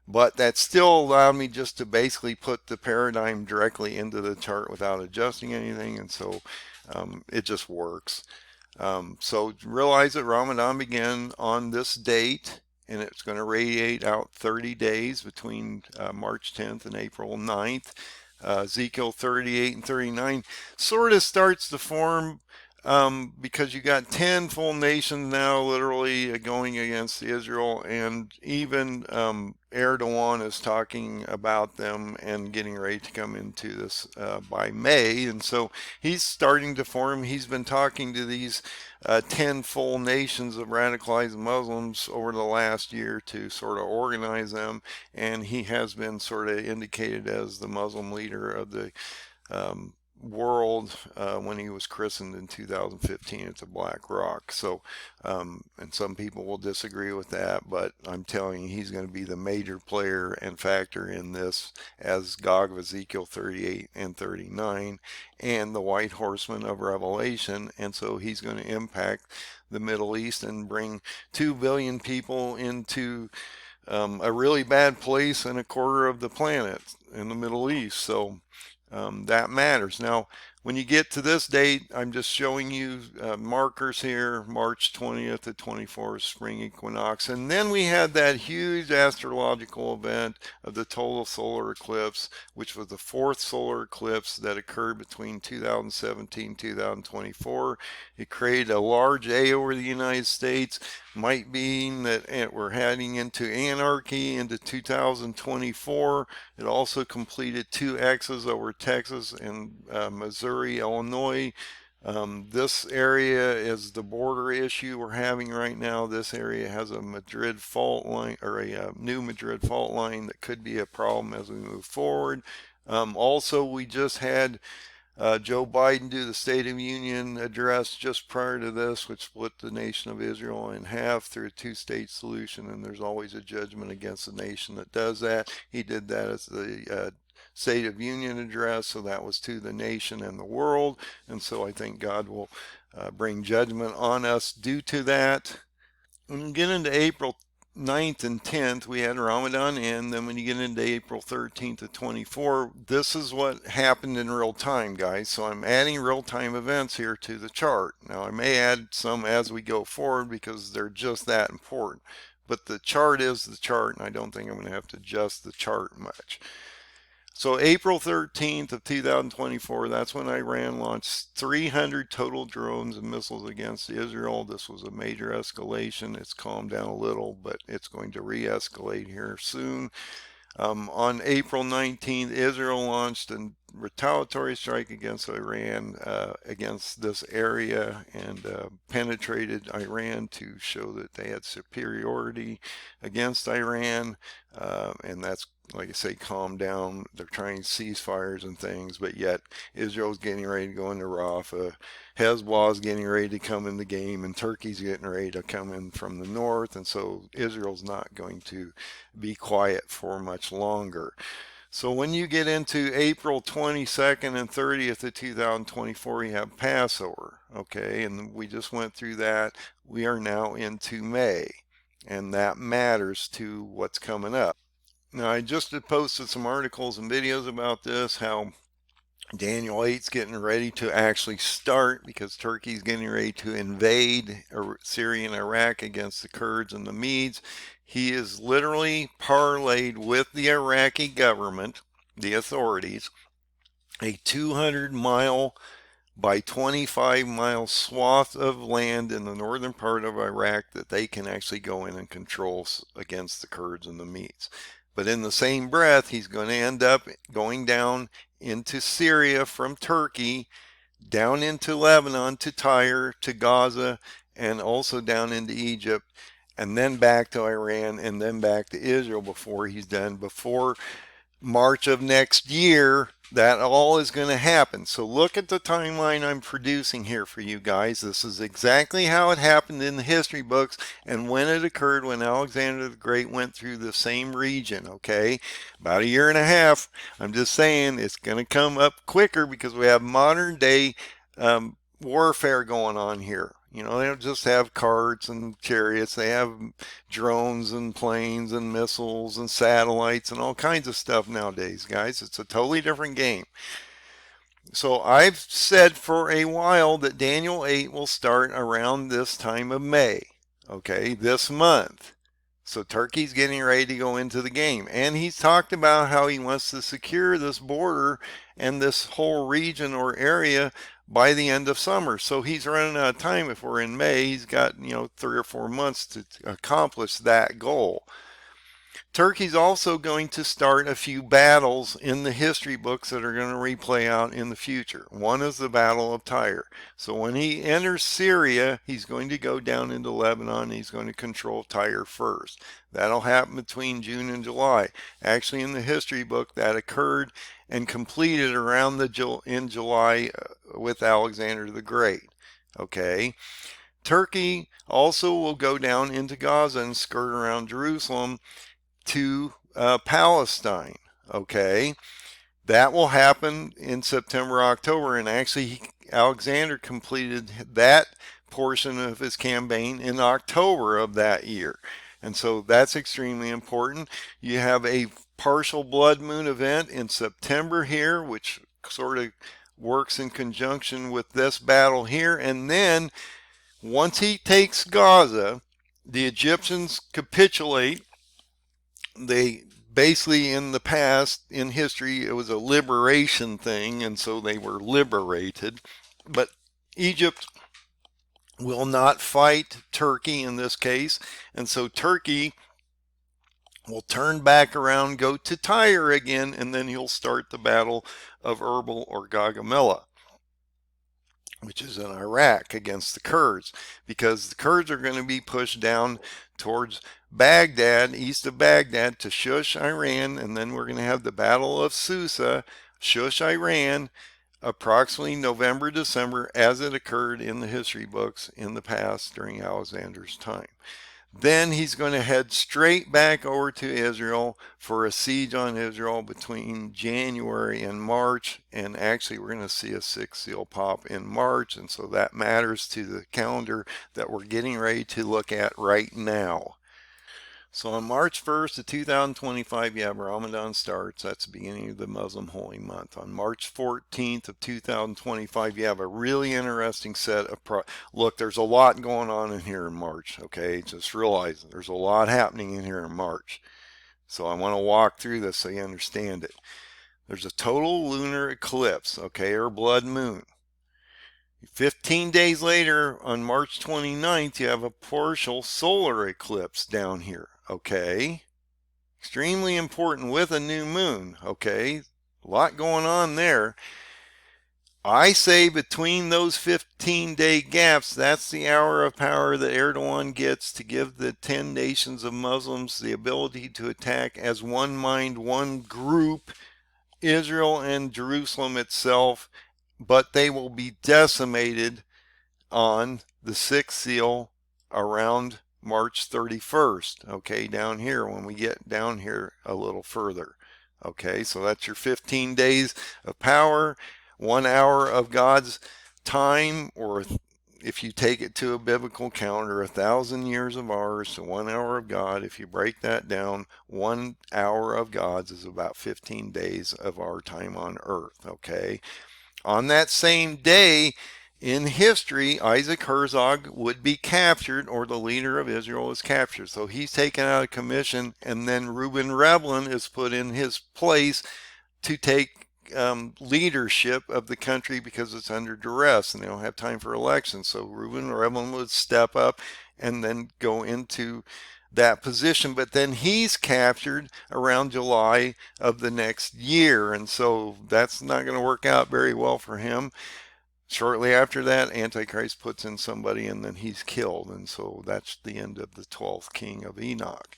But that still allowed me just to basically put the paradigm directly into the chart without adjusting anything. And so it just works. So realize that Ramadan began on this date, and it's going to radiate out 30 days between March 10th and April 9th. Ezekiel 38 and 39 sort of starts to form because you got 10 full nations now literally going against Israel, and even Erdogan is talking about them and getting ready to come into this by May. And so he's starting to form. He's been talking to these 10 full nations of radicalized Muslims over the last year to sort of organize them, and he has been sort of indicated as the Muslim leader of the world when he was christened in 2015 at the Black Rock. So and some people will disagree with that, but I'm telling you, he's going to be the major player and factor in this, as Gog of Ezekiel 38 and 39 and the white horseman of Revelation. And so he's going to impact the Middle East and bring 2 billion people into a really bad place in a quarter of the planet in the Middle East. So that matters. Now, When you get to this date, I'm just showing you markers here, March 20th to 24th, spring equinox. And then we had that huge astrological event of the total solar eclipse, which was the fourth solar eclipse that occurred between 2017 and 2024. It created a large A over the United States, might mean that we're heading into anarchy into 2024. It also completed two X's over Texas and Missouri, Illinois. This area is the border issue we're having right now. This area has a Madrid fault line, or a new Madrid fault line that could be a problem as we move forward. Also, we just had Joe Biden do the State of Union address just prior to this, which split the nation of Israel in half through a two-state solution, and there's always a judgment against the nation that does that. He did that as the State of Union address, so that was to the nation and the world, and so I think God will bring judgment on us due to that. When you get into April 9th and 10th, we had Ramadan end. Then when you get into April 13th to 24, this is what happened in real time, guys. So I'm adding real time events here to the chart. Now I may add some as we go forward because they're just that important. But the chart is the chart, and I don't think I'm going to have to adjust the chart much. So April 13th of 2024, that's when Iran launched 300 total drones and missiles against Israel. This was a major escalation. It's calmed down a little, but it's going to re-escalate here soon. On April 19th, Israel launched a retaliatory strike against Iran, against this area, and penetrated Iran to show that they had superiority against Iran. And that's, like I say, calm down. They're trying ceasefires and things, but yet Israel's getting ready to go into Rafah. Hezbollah's getting ready to come in the game, and Turkey's getting ready to come in from the north, and so Israel's not going to be quiet for much longer. So when you get into April 22nd and 30th of 2024, you have Passover, okay, and we just went through that. We are now into May, and that matters to what's coming up. Now, I just had posted some articles and videos about this, how Daniel 8's getting ready to actually start because Turkey's getting ready to invade Syria and Iraq against the Kurds and the Medes. He is literally parlayed with the Iraqi government, the authorities, a 200-mile by 25-mile swath of land in the northern part of Iraq that they can actually go in and control against the Kurds and the Medes. But in the same breath, he's going to end up going down into Syria from Turkey, down into Lebanon to Tyre to Gaza, and also down into Egypt, and then back to Iran, and then back to Israel before he's done. Before March of next year, that all is going to happen. So look at the timeline I'm producing here for you guys. This is exactly how it happened in the history books and when it occurred, when Alexander the Great went through the same region, okay? About a year and a half. I'm just saying it's going to come up quicker because we have modern day warfare going on here. You know, they don't just have carts and chariots. They have drones and planes and missiles and satellites and all kinds of stuff nowadays, guys. It's a totally different game. So I've said for a while that Daniel 8 will start around this time of May, okay, this month. So Turkey's getting ready to go into the game. And he's talked about how he wants to secure this border and this whole region or area by the end of summer. So he's running out of time. If we're in May, he's got, 3 or 4 months to accomplish that goal. Turkey's also going to start a few battles in the history books that are going to replay out in the future. One is the Battle of Tyre. So when he enters Syria, he's going to go down into Lebanon. He's going to control Tyre first. That'll happen between June and July. Actually, in the history book, that occurred and completed around in July with Alexander the Great. Okay. Turkey also will go down into Gaza and skirt around Jerusalem to Palestine. Okay, that will happen in September, October, and actually Alexander completed that portion of his campaign in October of that year, and so that's extremely important. You have a partial blood moon event in September here, which sort of works in conjunction with this battle here. And then once he takes Gaza, the Egyptians capitulate. They basically, in the past, in history, it was a liberation thing, and so they were liberated. But Egypt will not fight Turkey in this case, and so Turkey will turn back around, go to Tyre again, and then he'll start the Battle of Erbil or Guagamella, which is in Iraq, against the Kurds, because the Kurds are going to be pushed down towards Baghdad, east of Baghdad, to Shush, Iran, and then we're going to have the Battle of Susa, Shush, Iran, approximately November, December, as it occurred in the history books in the past during Alexander's time. Then he's going to head straight back over to Israel for a siege on Israel between January and March. And actually, we're going to see a sixth seal pop in March. And so that matters to the calendar that we're getting ready to look at right now. So on March 1st of 2025, you have Ramadan starts. That's the beginning of the Muslim holy month. On March 14th of 2025, you have a really interesting set of look, there's a lot going on in here in March, okay? Just realize there's a lot happening in here in March. So I want to walk through this so you understand it. There's a total lunar eclipse, okay, or blood moon. 15 days later, on March 29th, you have a partial solar eclipse down here, okay? Extremely important with a new moon, okay? A lot going on there. I say between those 15-day gaps, that's the hour of power that Erdogan gets to give the 10 nations of Muslims the ability to attack as one mind, one group, Israel and Jerusalem itself, but they will be decimated on the sixth seal around March 31st, okay, down here when we get down here a little further. Okay, so that's your 15 days of power, 1 hour of God's time, or if you take it to a biblical calendar, 1,000 years of ours, so 1 hour of God. If you break that down, 1 hour of God's is about 15 days of our time on earth, okay? On that same day in history, Isaac Herzog would be captured, or the leader of Israel is captured. So he's taken out of commission, and then Reuben Rivlin is put in his place to take leadership of the country because it's under duress and they don't have time for elections. So Reuben Rivlin would step up and then go into that position, but then he's captured around July of the next year, and so that's not going to work out very well for him. Shortly after that, Antichrist puts in somebody and then he's killed, and so that's the end of the 12th king of Enoch.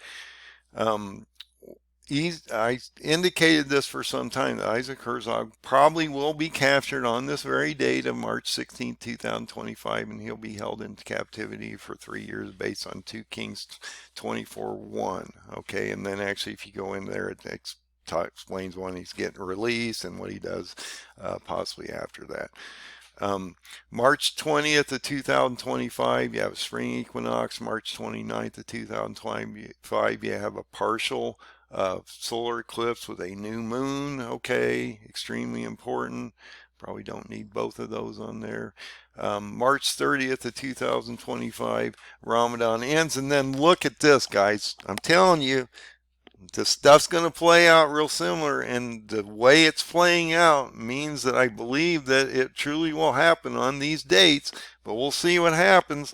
I indicated this for some time, that Isaac Herzog probably will be captured on this very date of March 16, 2025, and he'll be held into captivity for 3 years based on 2 Kings 24:1. Okay, and then actually if you go in there, it explains when he's getting released and what he does possibly after that. March 20th of 2025, you have a spring equinox. March 29th of 2025, you have a partial solar eclipse with a new moon. Okay, extremely important. Probably don't need both of those on there. March 30th of 2025, Ramadan ends. And then look at this, guys. I'm telling you, the stuff's going to play out real similar, and the way it's playing out means that I believe that it truly will happen on these dates, but we'll see what happens.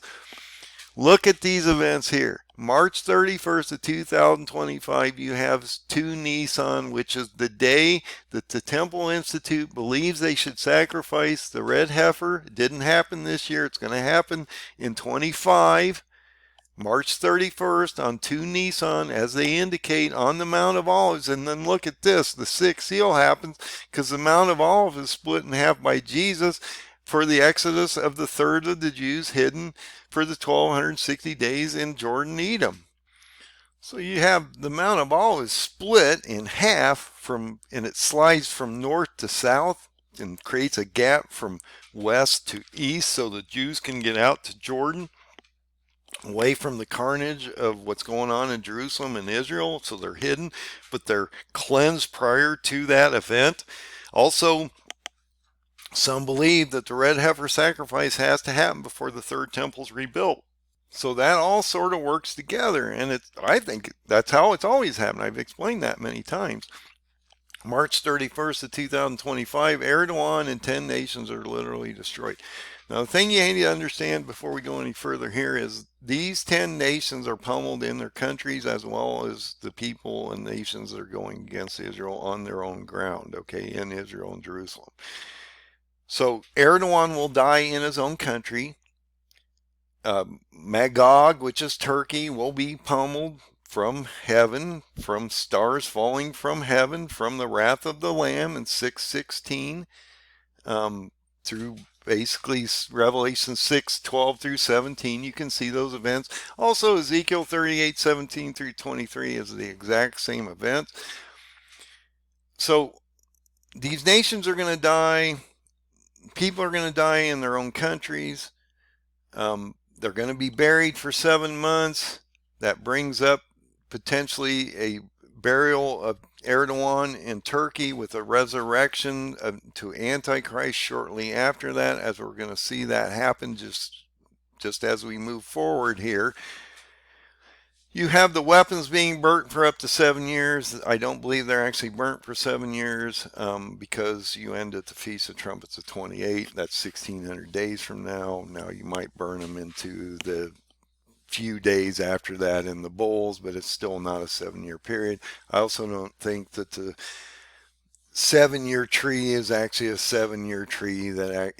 Look at these events here. March 31st of 2025, you have 2 Nisan, which is the day that the Temple Institute believes they should sacrifice the red heifer. It didn't happen this year. It's going to happen in 25. March 31st on 2 Nisan, as they indicate on the Mount of Olives. And then look at this. The 6th seal happens because the Mount of Olives is split in half by Jesus for the exodus of the third of the Jews hidden for the 1260 days in Jordan, Edom. So you have the Mount of Olives split in half and it slides from north to south and creates a gap from west to east so the Jews can get out to Jordan, away from the carnage of what's going on in Jerusalem and Israel. So they're hidden, but they're cleansed prior to that event. Also, Some believe that the red heifer sacrifice has to happen before the third temple's rebuilt. So that all sort of works together, and I think that's how it's always happened. I've explained that many times. March 31st of 2025, Erdogan and 10 nations are literally destroyed. Now, the thing you need to understand before we go any further here is these 10 nations are pummeled in their countries, as well as the people and nations that are going against Israel on their own ground, okay, in Israel and Jerusalem. So Erdogan will die in his own country. Magog, which is Turkey, will be pummeled from heaven, from stars falling from heaven, from the wrath of the Lamb in 6:16, through basically Revelation 6:12 through 17. You can see those events. Also, Ezekiel 38:17 through 23 is the exact same event. So these nations are going to die. People are going to die in their own countries. They're going to be buried for 7 months. That brings up potentially a burial of Erdogan in Turkey with a resurrection to Antichrist shortly after that, as we're going to see that happen just as we move forward here. You have the weapons being burnt for up to 7 years. I don't believe they're actually burnt for 7 years because you end at the Feast of Trumpets of 28. That's 1,600 days from now. Now you might burn them into the few days after that in the bowls, but it's still not a 7-year period. I also don't think that the 7-year tree is actually a 7-year tree that,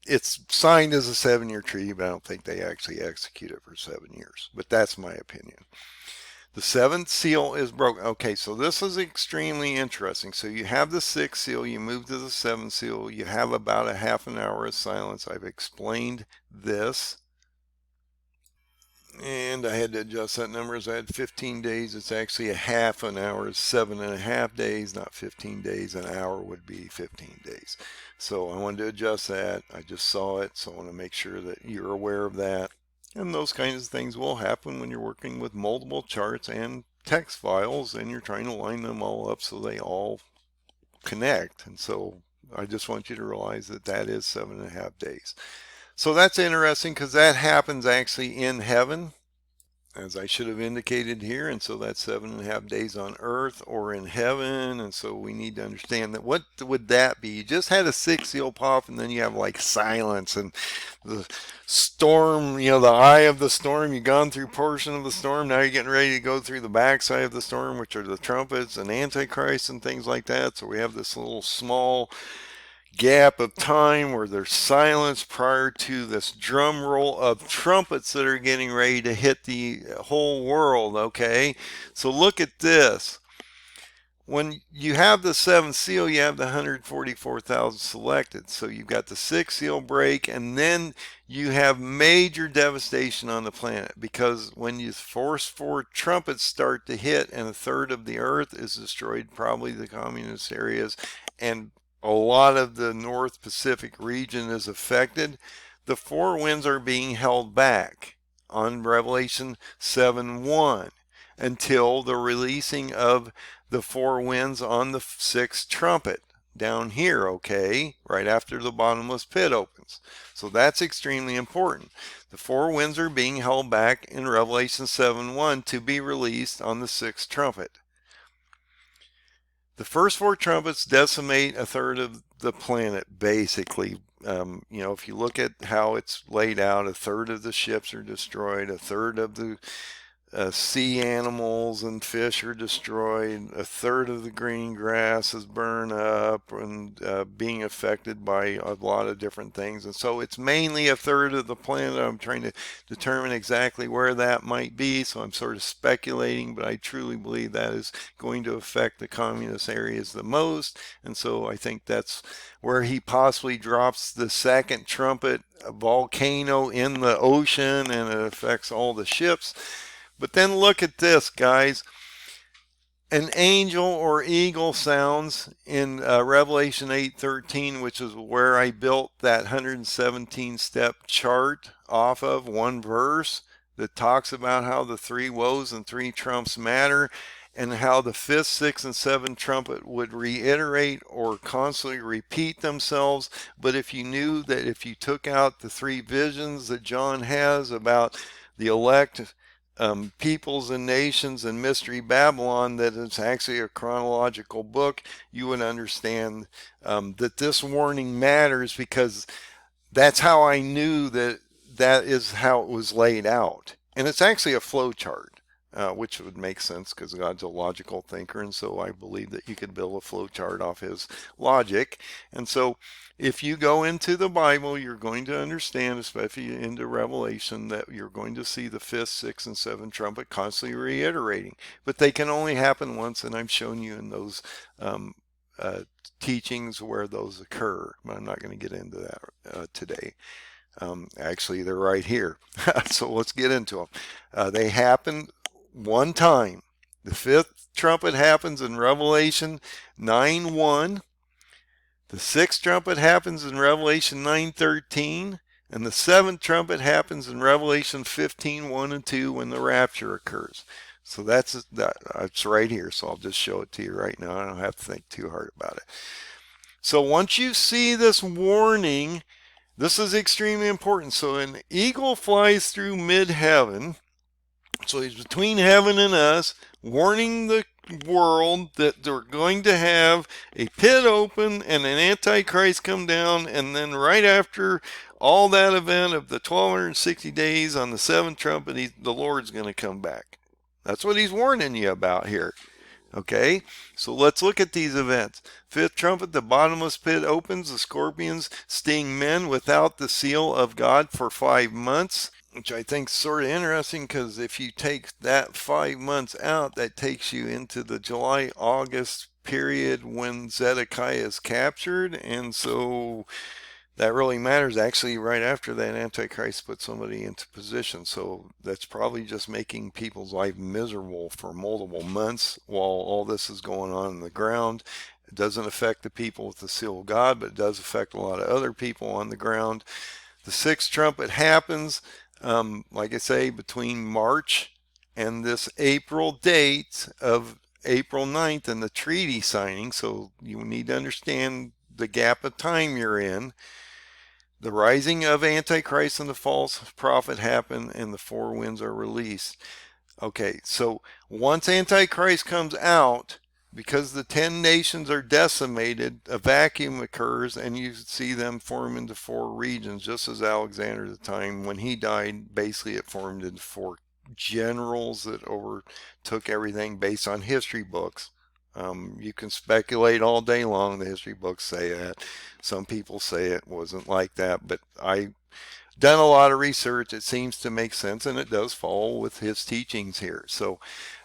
it's signed as a 7-year tree, but I don't think they actually execute it for 7 years. But that's my opinion. The seventh seal is broken. Okay, so this is extremely interesting. So you have the sixth seal, you move to the seventh seal, you have about a half an hour of silence. I've explained this. And I had to adjust that number as I had 15 days. It's actually a half an hour, 7.5 days, not 15 days. An hour would be 15 days. So I wanted to adjust that. I just saw it, so I want to make sure that you're aware of that. And those kinds of things will happen when you're working with multiple charts and text files and you're trying to line them all up so they all connect. And so I just want you to realize that that is 7.5 days. So that's interesting because that happens actually in heaven, as I should have indicated here. And so that's 7.5 days on earth or in heaven. And so we need to understand that. What would that be? You just had a sixth seal pop and then you have like silence and the storm, the eye of the storm. You've gone through portion of the storm. Now you're getting ready to go through the backside of the storm, which are the trumpets and Antichrist and things like that. So we have this little small gap of time where there's silence prior to this drum roll of trumpets that are getting ready to hit the whole world. Okay, so look at this. When you have the seventh seal, you have the 144,000 selected. So you've got the sixth seal break, and then you have major devastation on the planet, because when you force four trumpets start to hit and a third of the earth is destroyed, probably the communist areas, and a lot of the North Pacific region is affected, the four winds are being held back on Revelation 7:1 until the releasing of the four winds on the sixth trumpet down here, okay, right after the bottomless pit opens. So that's extremely important. The four winds are being held back in Revelation 7:1 to be released on the sixth trumpet. The first four trumpets decimate a third of the planet, basically. If you look at how it's laid out, a third of the ships are destroyed, a third of the sea animals and fish are destroyed, a third of the green grass is burned up and being affected by a lot of different things. And so it's mainly a third of the planet. I'm trying to determine exactly where that might be, so I'm sort of speculating, but I truly believe that is going to affect the communist areas the most. And so I think that's where he possibly drops the second trumpet, a volcano in the ocean, and it affects all the ships. But then look at this, guys. An angel or eagle sounds in Revelation 8:13, which is where I built that 117-step chart off of one verse that talks about how the three woes and three trumps matter. and how the fifth, sixth, and seventh trumpet would reiterate or constantly repeat themselves. But if you knew that if you took out the three visions that John has about the elect, peoples and nations and mystery Babylon, that it's actually a chronological book, you would understand that this warning matters, because that's how I knew that that is how it was laid out. And it's actually a flow chart, which would make sense because God's a logical thinker. And so I believe that you could build a flow chart off his logic. And so if you go into the Bible, you're going to understand, especially into Revelation, that you're going to see the fifth, sixth, and seventh trumpet constantly reiterating. But they can only happen once, and I've shown you in those teachings where those occur. But I'm not going to get into that today. Actually, they're right here. So let's get into them. They happen one time. The fifth trumpet happens in Revelation 9:1. The sixth trumpet happens in Revelation 9:13, and the seventh trumpet happens in Revelation 15:1 and 2 when the rapture occurs. So that's right here. So I'll just show it to you right now. I don't have to think too hard about it. So once you see this warning, this is extremely important. So an eagle flies through mid-heaven. So he's between heaven and us, warning the world that they're going to have a pit open and an antichrist come down, and then right after all that event of the 1260 days on the seventh trumpet, the Lord's going to come back. That's what he's warning you about here. Okay, so let's look at these events. Fifth trumpet, the bottomless pit opens, the scorpions sting men without the seal of God for 5 months, which I think is sort of interesting, because if you take that 5 months out, that takes you into the July-August period when Zedekiah is captured. And so that really matters. Actually, right after that, Antichrist put somebody into position. So that's probably just making people's life miserable for multiple months while all this is going on in the ground. It doesn't affect the people with the seal of God, but it does affect a lot of other people on the ground. The sixth trumpet happens, like I say, between March and this April date of April 9th and the treaty signing. So you need to understand the gap of time you're in. The rising of Antichrist and the false prophet happen, and the four winds are released. Okay, so once Antichrist comes out, because the 10 nations are decimated, a vacuum occurs, and you see them form into 4 regions, just as Alexander at the time, when he died, basically it formed into 4 generals that overtook everything based on history books. You can speculate all day long. The history books say that. Some people say it wasn't like that, but I've done a lot of research. It seems to make sense, and it does fall with his teachings here. So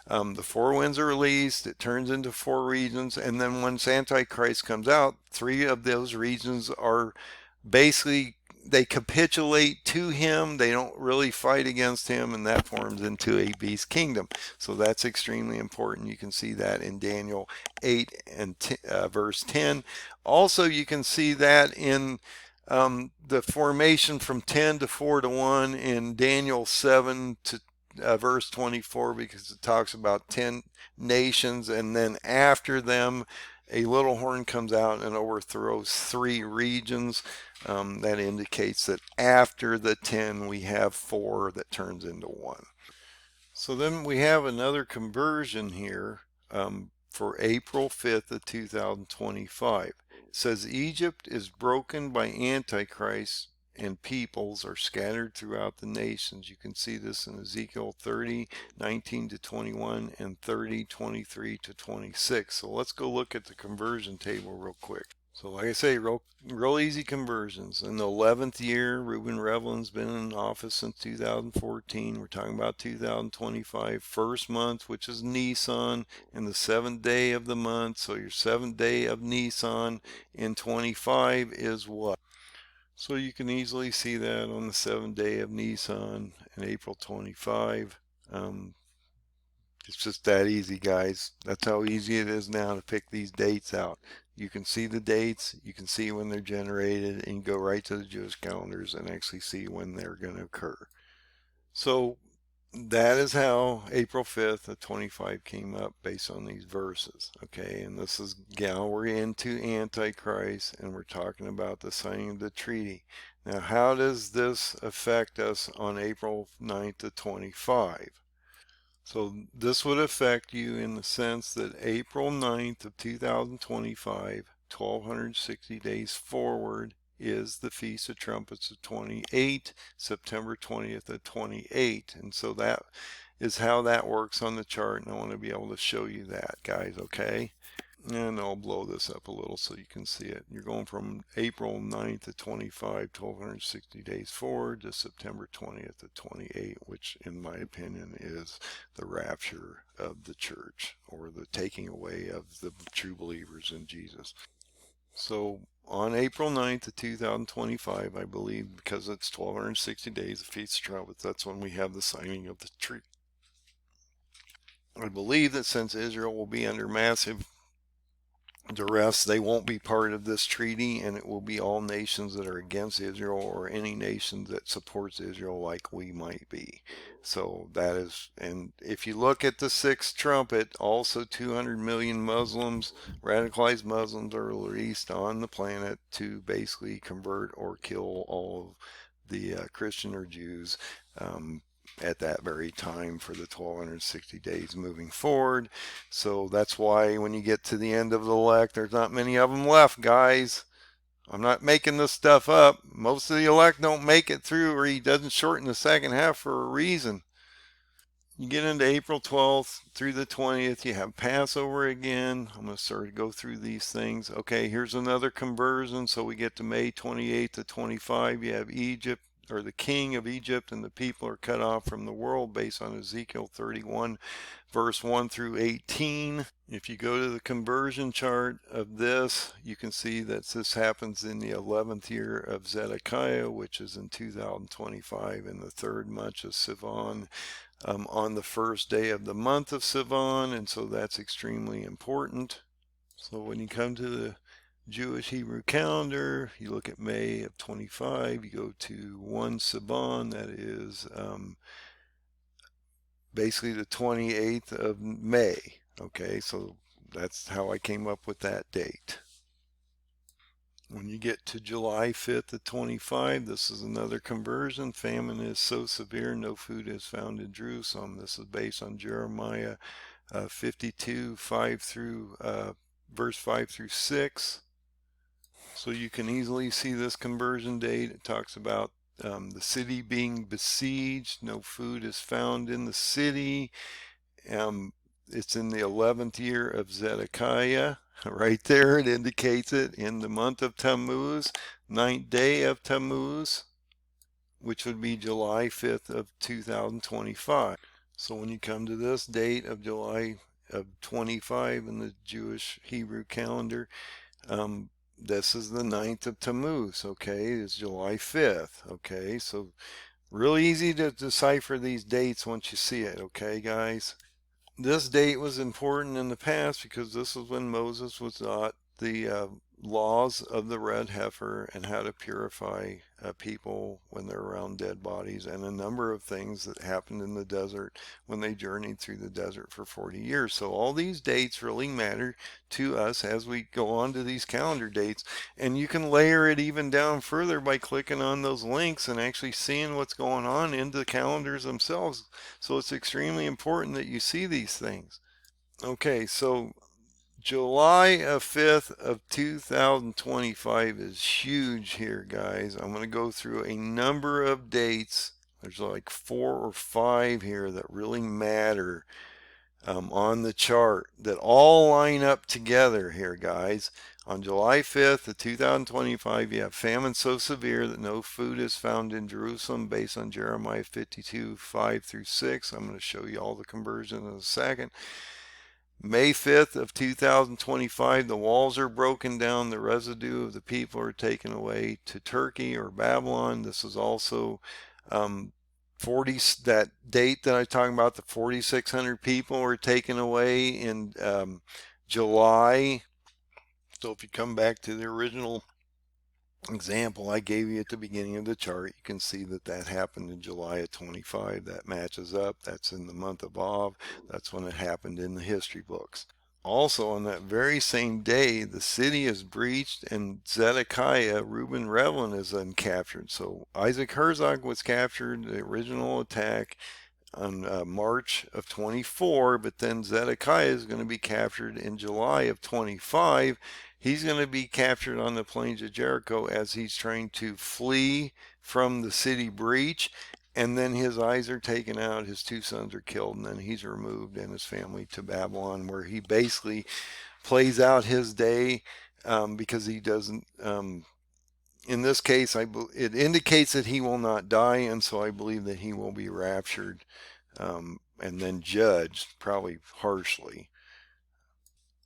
the 4 winds are released. It turns into 4 regions, and then once Antichrist comes out, 3 of those regions are basically, they capitulate to him. They don't really fight against him, and that forms into a beast kingdom. So that's extremely important. You can see that in Daniel 8 and verse 10. Also, you can see that in the formation from 10 to 4 to 1 in Daniel 7 to verse 24, because it talks about 10 nations, and then after them a little horn comes out and overthrows 3 regions. That indicates that after the 10 we have 4 that turns into 1. So then we have another conversion here for April 5th of 2025. It says Egypt is broken by Antichrist, and peoples are scattered throughout the nations. You can see this in Ezekiel 30:19 to 21 and 30:23 to 26. So let's go look at the conversion table real quick. So like I say, real easy conversions. In the 11th year, Reuben Rivlin's been in office since 2014. We're talking about 2025. First month, which is Nisan, and the 7th day of the month. So your 7th day of Nisan in 25 is what? So you can easily see that on the 7th day of Nisan in April 25. It's just that easy, guys. That's how easy it is now to pick these dates out. You can see the dates, you can see when they're generated, and you go right to the Jewish calendars and actually see when they're going to occur. So that is how April 5th of 25 came up based on these verses. Okay, and this is, now we're into Antichrist and we're talking about the signing of the treaty. Now, how does this affect us on April 9th of 25? So this would affect you in the sense that April 9th of 2025, 1260 days forward, is the Feast of Trumpets of 28, September 20th of 28. And so that is how that works on the chart, and I want to be able to show you that, guys, okay? And I'll blow this up a little so you can see it. You're going from April 9th to 25, 1260 days forward, to September 20th to 28, which in my opinion is the rapture of the church, or the taking away of the true believers in Jesus. So on April 9th of 2025, I believe, because it's 1260 days of Feast of Trumpets, that's when we have the signing of the treaty. I believe that since Israel will be under massive duress, they won't be part of this treaty, and it will be all nations that are against Israel, or any nation that supports Israel like we might be. So that is, and if you look at the sixth trumpet, also 200 million Muslims, radicalized Muslims, are released on the planet to basically convert or kill all of the Christian or Jews. At that very time for the 1260 days moving forward. So that's why when you get to the end of the elect, there's not many of them left, guys. I'm not making this stuff up. Most of the elect don't make it through, or he doesn't shorten the second half for a reason. You get into April 12th through the 20th, you have Passover again. I'm going to start to go through these things. Okay, here's another conversion. So we get to May 28th to 25. You have Egypt, or the king of Egypt, and the people are cut off from the world based on Ezekiel 31, verse 1 through 18. If you go to the conversion chart of this, you can see that this happens in the 11th year of Zedekiah, which is in 2025, in the third month of Sivan, on the first day of the month of Sivan, and so that's extremely important. So when you come to the Jewish Hebrew calendar, you look at May of 25, you go to 1 Sivan, that is basically the 28th of May. Okay, so that's how I came up with that date. When you get to July 5th to 25, this is another conversion. Famine is so severe, no food is found in Jerusalem. This is based on Jeremiah 52, 5 through verse 5 through 6. So you can easily see this conversion date. It talks about the city being besieged. No food is found in the city. It's in the 11th year of Zedekiah. Right there, it indicates it, in the month of Tammuz, 9th day of Tammuz, which would be July 5th of 2025. So when you come to this date of July of 25 in the Jewish Hebrew calendar, this is the 9th of Tammuz, okay? It's July 5th, okay? So really easy to decipher these dates once you see it, okay, guys? This date was important in the past because this was when Moses was taught the laws of the red heifer and how to purify people when they're around dead bodies, and a number of things that happened in the desert when they journeyed through the desert for 40 years. So all these dates really matter to us as we go on to these calendar dates, and you can layer it even down further by clicking on those links and actually seeing what's going on in the calendars themselves. So it's extremely important that you see these things. Okay, so July 5th of 2025 is huge here, guys. I'm going to go through a number of dates. There's like 4 or 5 here that really matter on the chart, that all line up together here, guys. On July 5th of 2025, you have famine so severe that no food is found in Jerusalem, based on Jeremiah 52, 5 through 6. I'm going to show you all the conversions in a second. May 5th of 2025, the walls are broken down. The residue of the people are taken away to Turkey or Babylon. This is also 40, that date that I was talking about, the 4,600 people were taken away in July. So if you come back to the original example I gave you at the beginning of the chart, you can see that that happened in July of 25. That matches up. That's in the month of Av. That's when it happened in the history books. Also, on that very same day, the city is breached and Zedekiah, Reuben Revlin, is uncaptured. So Isaac Herzog was captured, the original attack, on March of 24, but then Zedekiah is going to be captured in July of 25. He's going to be captured on the plains of Jericho as he's trying to flee from the city breach, and then his eyes are taken out, his two sons are killed, and then he's removed and his family to Babylon, where he basically plays out his day, because he doesn't, in this case, it indicates that he will not die, and so I believe that he will be raptured, and then judged, probably harshly.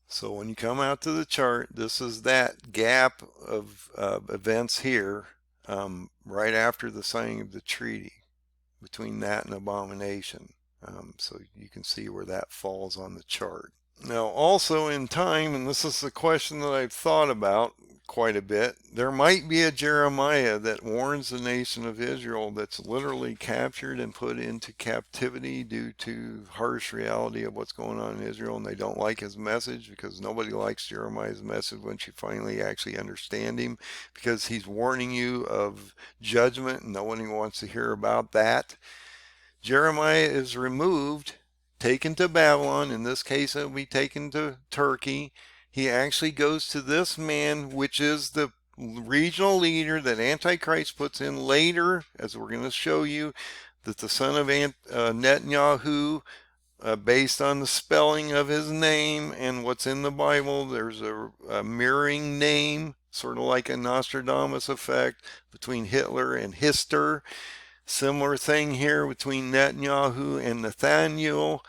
So when you come out to the chart, this is that gap of events here, right after the signing of the treaty, between that and abomination. So you can see where that falls on the chart. Now, also in time, and this is the question that I've thought about quite a bit, there might be a Jeremiah that warns the nation of Israel that's literally captured and put into captivity due to harsh reality of what's going on in Israel, and they don't like his message, because nobody likes Jeremiah's message once you finally actually understand him, because he's warning you of judgment and no one wants to hear about that. Jeremiah is removed, taken to Babylon. In this case, it will be taken to Turkey. He actually goes to this man, which is the regional leader that Antichrist puts in later, as we're going to show you, that the son of Netanyahu, based on the spelling of his name and what's in the Bible, there's a mirroring name, sort of like a Nostradamus effect between Hitler and Hister. Similar thing here between Netanyahu and Nathaniel.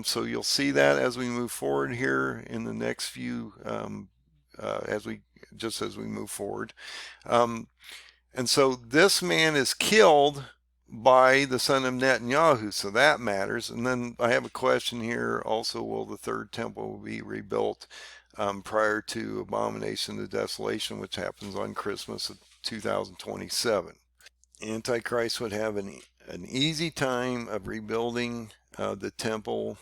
So you'll see that as we move forward here in the next few, as we move forward. And so this man is killed by the son of Netanyahu, so that matters. And then I have a question here also: will the third temple be rebuilt prior to abomination of desolation, which happens on Christmas of 2027? Antichrist would have an easy time of rebuilding the temple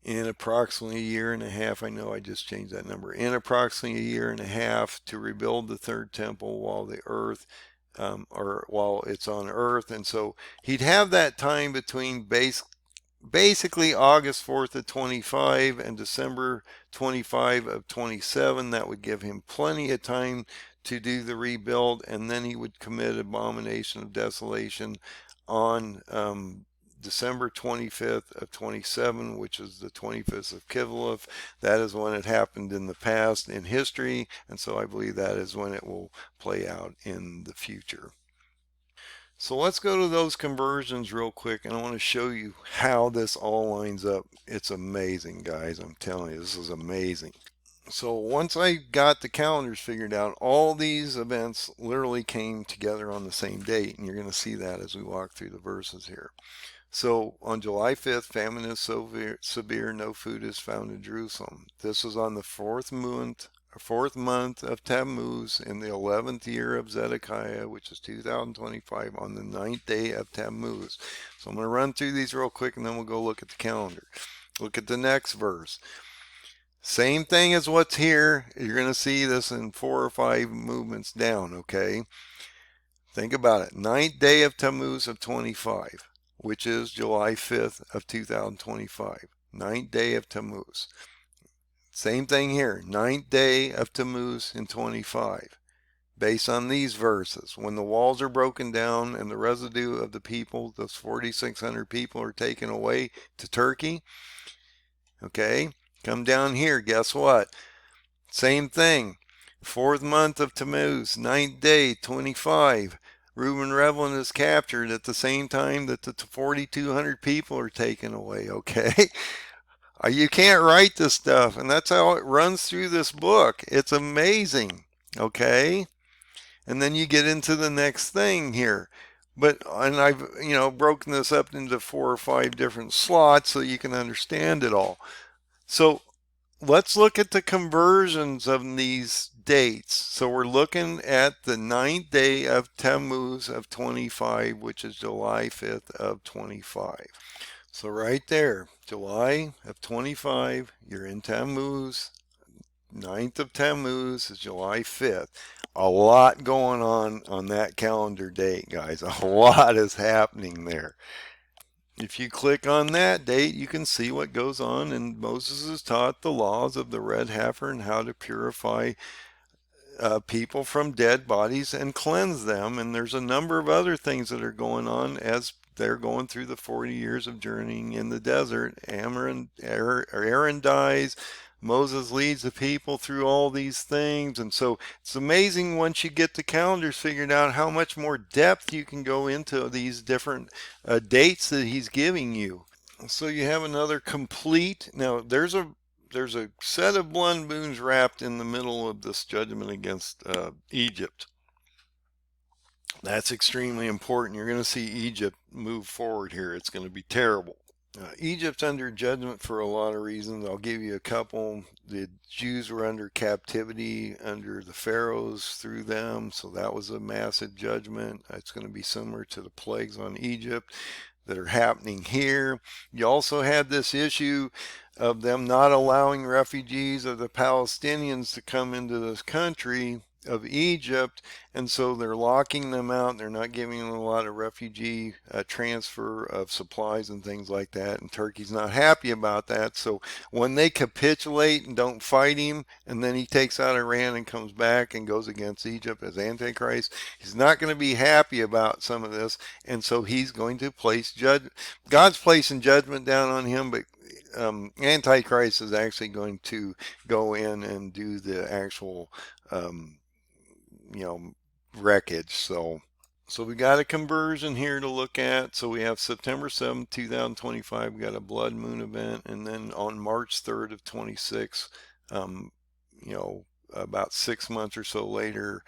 in approximately a year and a half. I know I just changed that number. In approximately a year and a half to rebuild the third temple while the earth, or while it's on earth. And so he'd have that time between basically August 4th of 25 and December 25 of 27. That would give him plenty of time to do the rebuild, and then he would commit abomination of desolation on December 25th of 27, which is the 25th of Kislev. That is when it happened in the past in history, and so I believe that is when it will play out in the future. So let's go to those conversions real quick, and I want to show you how this all lines up. It's amazing, guys. I'm telling you, this is amazing. So once I got the calendars figured out, all these events literally came together on the same date, and you're going to see that as we walk through the verses here. So on July 5th, famine is so severe, no food is found in Jerusalem. This was on the fourth month of Tammuz in the 11th year of Zedekiah, which is 2025, on the 9th day of Tammuz. So I'm going to run through these real quick, and then we'll go look at the calendar. Look at the next verse. Same thing as what's here. You're going to see this in 4 or 5 movements down, okay? Think about it. 9th day of Tammuz of 25, which is July 5th of 2025. 9th day of Tammuz. Same thing here. 9th day of Tammuz in 25. Based on these verses, when the walls are broken down and the residue of the people, those 4,600 people, are taken away to Turkey, okay? Come down here, guess what? Same thing. 4th month of Tammuz, 9th day, 25. Reuben Revlin is captured at the same time that the 4,200 people are taken away, okay? You can't write this stuff, and that's how it runs through this book. It's amazing, okay? And then you get into the next thing here. And I've, broken this up into 4 or 5 different slots so you can understand it all. So let's look at the conversions of these dates. So we're looking at the ninth day of Tammuz of 25, which is July 5th of 25. So right there, July of 25, you're in Tammuz. Ninth of Tammuz is July 5th. A lot going on that calendar date, guys. A lot is happening there. If you click on that date, you can see what goes on. And Moses is taught the laws of the red heifer and how to purify people from dead bodies and cleanse them. And there's a number of other things that are going on as they're going through the 40 years of journeying in the desert. Aaron dies. Moses leads the people through all these things. And so it's amazing once you get the calendars figured out how much more depth you can go into these different dates that he's giving you. So you have another complete. Now there's a set of blood moons wrapped in the middle of this judgment against Egypt. That's extremely important. You're going to see Egypt move forward here. It's going to be terrible. Egypt's under judgment for a lot of reasons. I'll give you a couple. The Jews were under captivity under the pharaohs through them, so that was a massive judgment. It's going to be similar to the plagues on Egypt that are happening here. You also had this issue of them not allowing refugees of the Palestinians to come into this country of Egypt, and so they're locking them out. They're not giving them a lot of refugee transfer of supplies and things like that, and Turkey's not happy about that. So when they capitulate and don't fight him, and then he takes out Iran and comes back and goes against Egypt as Antichrist, he's not going to be happy about some of this, and so he's going to place God's placing judgment down on him, but Antichrist is actually going to go in and do the actual you know, wreckage. So we got a conversion here to look at. So we have September 7th, 2025, we got a blood moon event. And then on March 3rd of 26, um, you know, about 6 months or so later,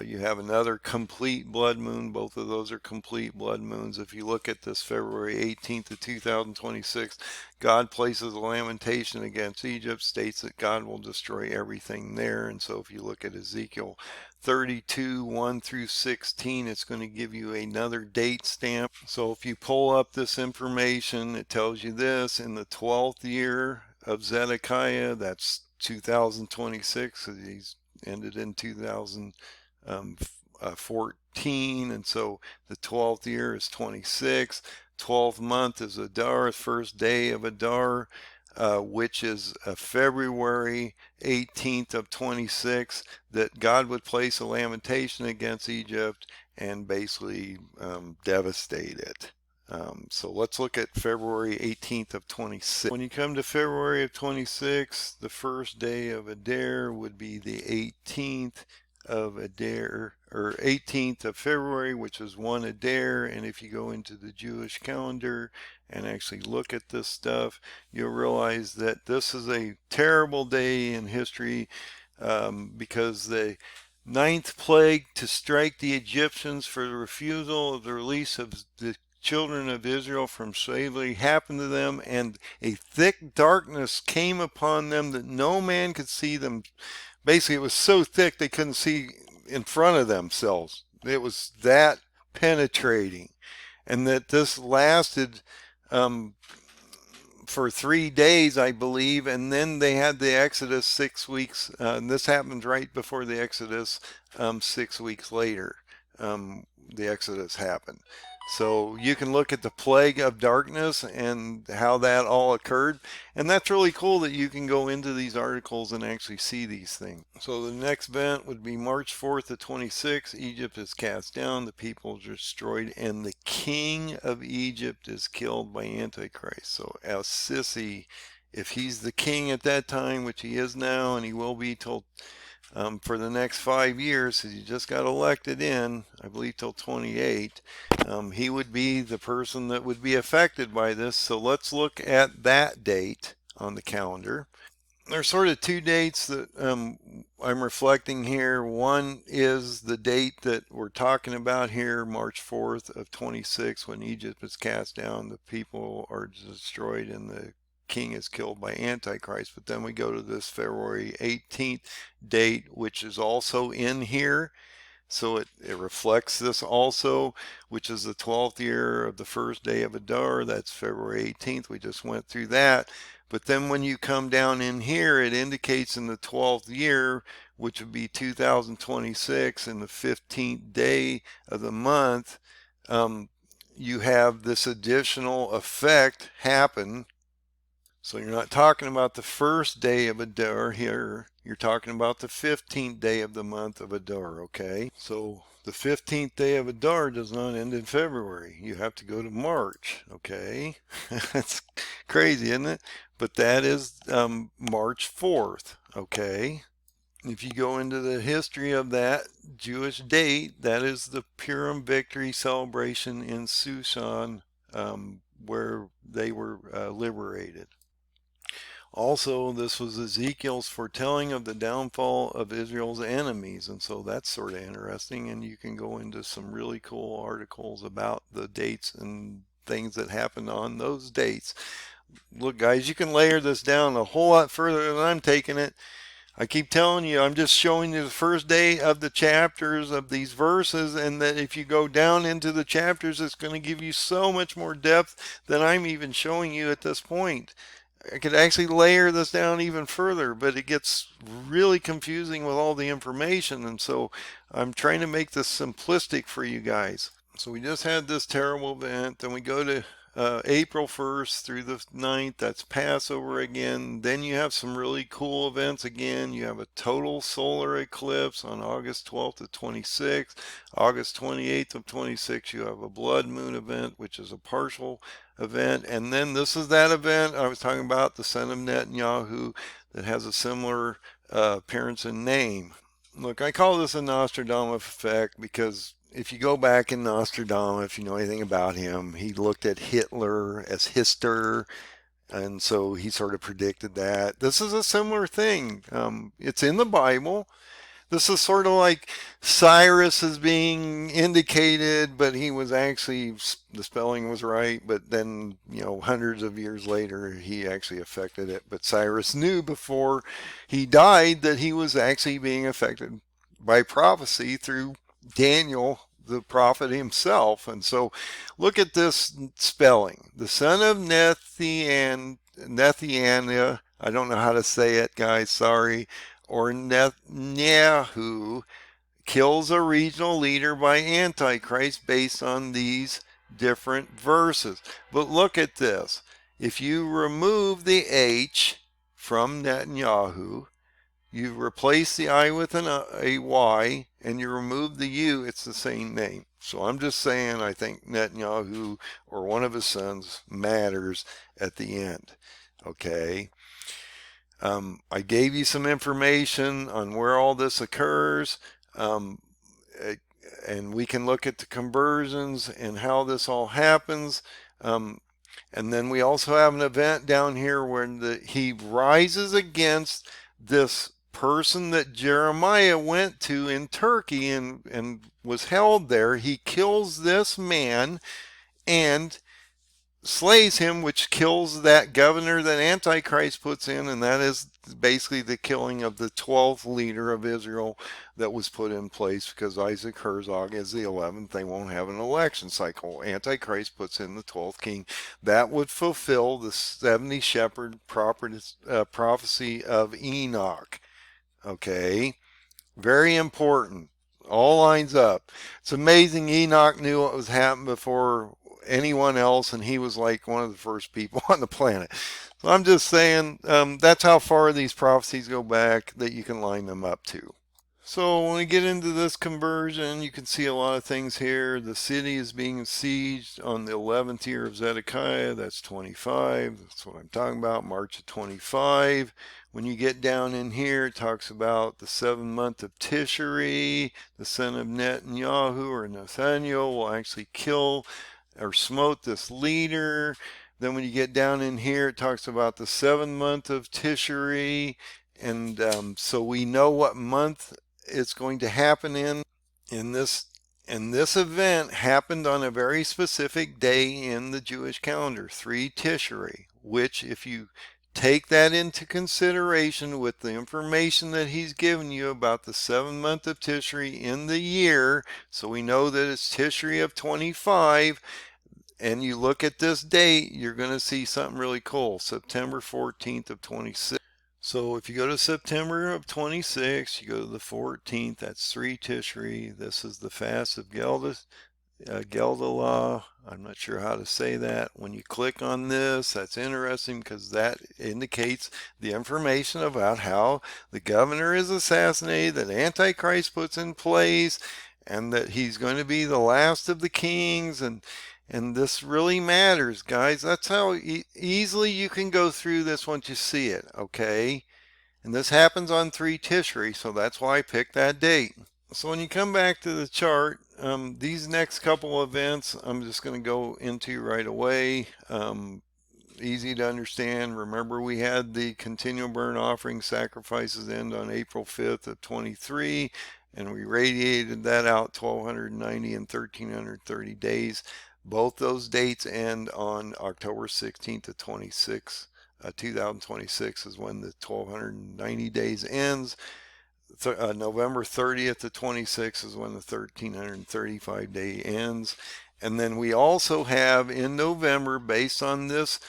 you have another complete blood moon. Both of those are complete blood moons. If you look at this February 18th of 2026, God places a lamentation against Egypt, states that God will destroy everything there. And so if you look at Ezekiel 32, 1 through 16, it's going to give you another date stamp. So if you pull up this information, it tells you this: in the 12th year of Zedekiah, that's 2026, he's ended in 2014, and so the 12th year is 26. 12th month is Adar, first day of Adar, which is February 18th of 26, that God would place a lamentation against Egypt and basically devastate it. So let's look at February 18th of 26. When you come to February of 26, the first day of Adar would be the 18th of Adar, or 18th of February, which is 1 Adar. And if you go into the Jewish calendar and actually look at this stuff, you'll realize that this is a terrible day in history, because the ninth plague to strike the Egyptians for the refusal of the release of the children of Israel from slavery happened to them, and a thick darkness came upon them that no man could see them. Basically, it was so thick they couldn't see in front of themselves. It was that penetrating, and that this lasted for 3 days, I believe, and then they had the Exodus 6 weeks. And this happened right before the Exodus. 6 weeks later, the Exodus happened. So you can look at the plague of darkness and how that all occurred. And that's really cool that you can go into these articles and actually see these things. So the next event would be March 4th of 26. Egypt is cast down, the people are destroyed, and the king of Egypt is killed by Antichrist. So Al-Sisi, if he's the king at that time, which he is now, and he will be till for the next 5 years, because he just got elected in, I believe, till 28, he would be the person that would be affected by this. So let's look at that date on the calendar. There's sort of two dates that I'm reflecting here. One is the date that we're talking about here, March 4th of 26, when Egypt is cast down, the people are destroyed, and the king is killed by Antichrist. But then we go to this February 18th date, which is also in here. So it reflects this also, which is the 12th year of the first day of Adar. That's February 18th. We just went through that. But then when you come down in here, it indicates in the 12th year, which would be 2026, in the 15th day of the month, you have this additional effect happen. So you're not talking about the first day of Adar here. You're talking about the 15th day of the month of Adar, okay? So the 15th day of Adar does not end in February. You have to go to March, okay? That's crazy, isn't it? But that is March 4th, okay? If you go into the history of that Jewish date, that is the Purim victory celebration in Shushan, where they were liberated. Also, this was Ezekiel's foretelling of the downfall of Israel's enemies, and so that's sort of interesting, and you can go into some really cool articles about the dates and things that happened on those dates. Look, guys, you can layer this down a whole lot further than I'm taking it. I keep telling you, I'm just showing you the first day of the chapters of these verses, and that if you go down into the chapters, it's going to give you so much more depth than I'm even showing you at this point. I could actually layer this down even further, but it gets really confusing with all the information, and so I'm trying to make this simplistic for you guys. So we just had this terrible event, then we go to April 1st through the 9th, that's Passover again. Then you have some really cool events again. You have a total solar eclipse on August 12th to 26th. August 28th of 26, you have a blood moon event, which is a partial event. And then this is that event I was talking about, the son of Netanyahu, that has a similar appearance and name. Look, I call this a Nostradamus effect because if you go back in Nostradamus, if you know anything about him, he looked at Hitler as Hister, and so he sort of predicted that. This is a similar thing. It's in the Bible. This is sort of like Cyrus is being indicated, but he was actually, the spelling was right, but then, hundreds of years later, he actually affected it. But Cyrus knew before he died that he was actually being affected by prophecy through Daniel, the prophet himself. And so look at this spelling. The son of Nethiania, I don't know how to say it, guys, sorry, or Netanyahu, kills a regional leader by Antichrist based on these different verses. But look at this. If you remove the H from Netanyahu, you replace the I with a Y, and you remove the U, it's the same name. So I'm just saying I think Netanyahu or one of his sons matters at the end. Okay. I gave you some information on where all this occurs, and we can look at the conversions and how this all happens. And then we also have an event down here where he rises against this person that Jeremiah went to in Turkey and was held there. He kills this man and slays him, which kills that governor that Antichrist puts in, and that is basically the killing of the 12th leader of Israel that was put in place because Isaac Herzog is the 11th. They won't have an election cycle. Antichrist puts in the 12th king. That would fulfill the 70 shepherd prophecy of Enoch. Okay, very important. All lines up. It's amazing Enoch knew what was happening before anyone else, and he was like one of the first people on the planet. So I'm just saying that's how far these prophecies go back that you can line them up to. So when we get into this conversion, you can see a lot of things here. The city is being sieged on the 11th year of Zedekiah. That's 25. That's what I'm talking about, March of 25. When you get down in here, it talks about the 7th month of Tishri. The son of Netanyahu or Nathaniel will actually kill or smote this leader. Then when you get down in here, it talks about the 7th month of Tishri. And so we know what month it's going to happen in this. And this event happened on a very specific day in the Jewish calendar, 3 Tishri. which if you take that into consideration with the information that he's given you about the 7th month of Tishri in the year, so we know that it's Tishri of 25, and you look at this date, you're going to see something really cool, September 14th of 26. So if you go to September of 26, you go to the 14th, that's 3 Tishri. This is the fast of Geldalah. I'm not sure how to say that. When you click on this, that's interesting because that indicates the information about how the governor is assassinated, that Antichrist puts in place, and that he's going to be the last of the kings, and this really matters, guys. That's how easily you can go through this once you see it, okay? And this happens on 3 Tishri, so that's why I picked that date. So when you come back to the chart, these next couple events I'm just going to go into right away. Easy to understand. Remember, we had the continual burnt offering sacrifices end on April 5th of 23, and we radiated that out 1290 and 1330 days. Both those dates end on October 16th of 26. 2026 is when the 1290 days ends. November 30th to 26 is when the 1335 day ends. And then we also have in November, based on this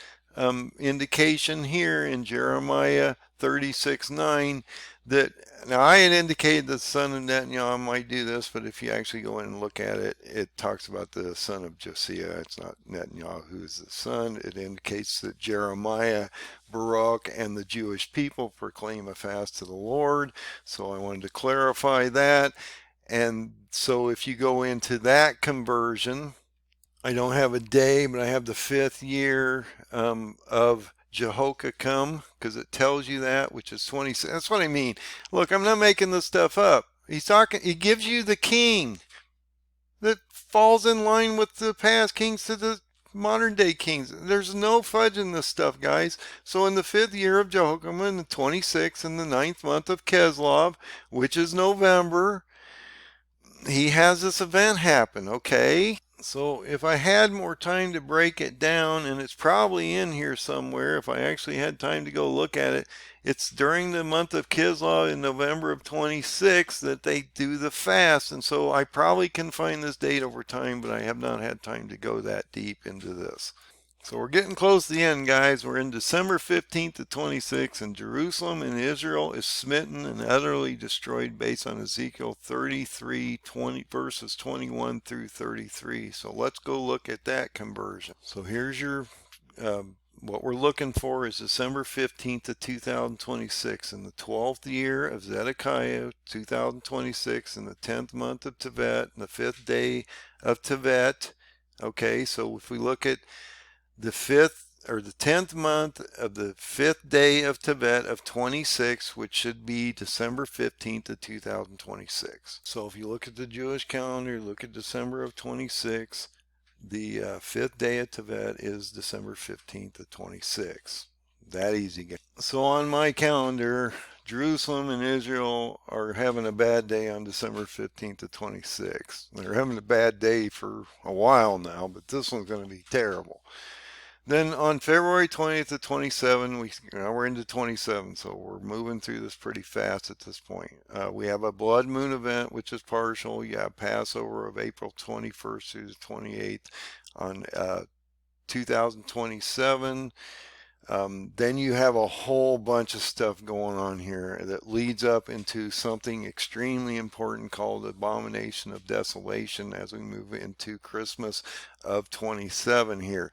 indication here in Jeremiah 36:9, that now I had indicated the son of Netanyahu might do this, but if you actually go in and look at it, it talks about the son of Josiah. It's not Netanyahu who is the son. It indicates that Jeremiah, Baruch, and the Jewish people proclaim a fast to the Lord. So I wanted to clarify that. And so if you go into that conversion, I don't have a day, but I have the 5th year of Jehoiakim, because it tells you that, which is 26. That's what I mean. Look, I'm not making this stuff up. He gives you the king that falls in line with the past kings to the modern day kings. There's no fudging this stuff, guys. So in the 5th year of Jehoiakim, in the 26th, in the 9th month of Kislev, which is November, he has this event happen, okay? So if I had more time to break it down, and it's probably in here somewhere if I actually had time to go look at it, it's during the month of Kislev in November of 26 that they do the fast. And so I probably can find this date over time, but I have not had time to go that deep into this. So we're getting close to the end, guys. We're in December 15th to 26, and Jerusalem and Israel is smitten and utterly destroyed based on Ezekiel 33, verses 21 through 33. So let's go look at that conversion. So here's your, what we're looking for is December 15th to 2026, in the 12th year of Zedekiah, 2026, in the 10th month of Tevet, and the 5th day of Tevet. Okay, so if we look at the 5th or the 10th month of the 5th day of Tevet of 26, which should be December 15th of 2026. So if you look at the Jewish calendar, look at December of 26, the 5th day of Tevet is December 15th of 26. That easy, guys. So on my calendar, Jerusalem and Israel are having a bad day on December 15th to 26. They're having a bad day for a while now, but this one's going to be terrible. Then on February 20th to 27, we're into 27, so we're moving through this pretty fast at this point. We have a blood moon event, which is partial. You have Passover of April 21st through the 28th on 2027. Then you have a whole bunch of stuff going on here that leads up into something extremely important called the Abomination of Desolation as we move into Christmas of 27 here.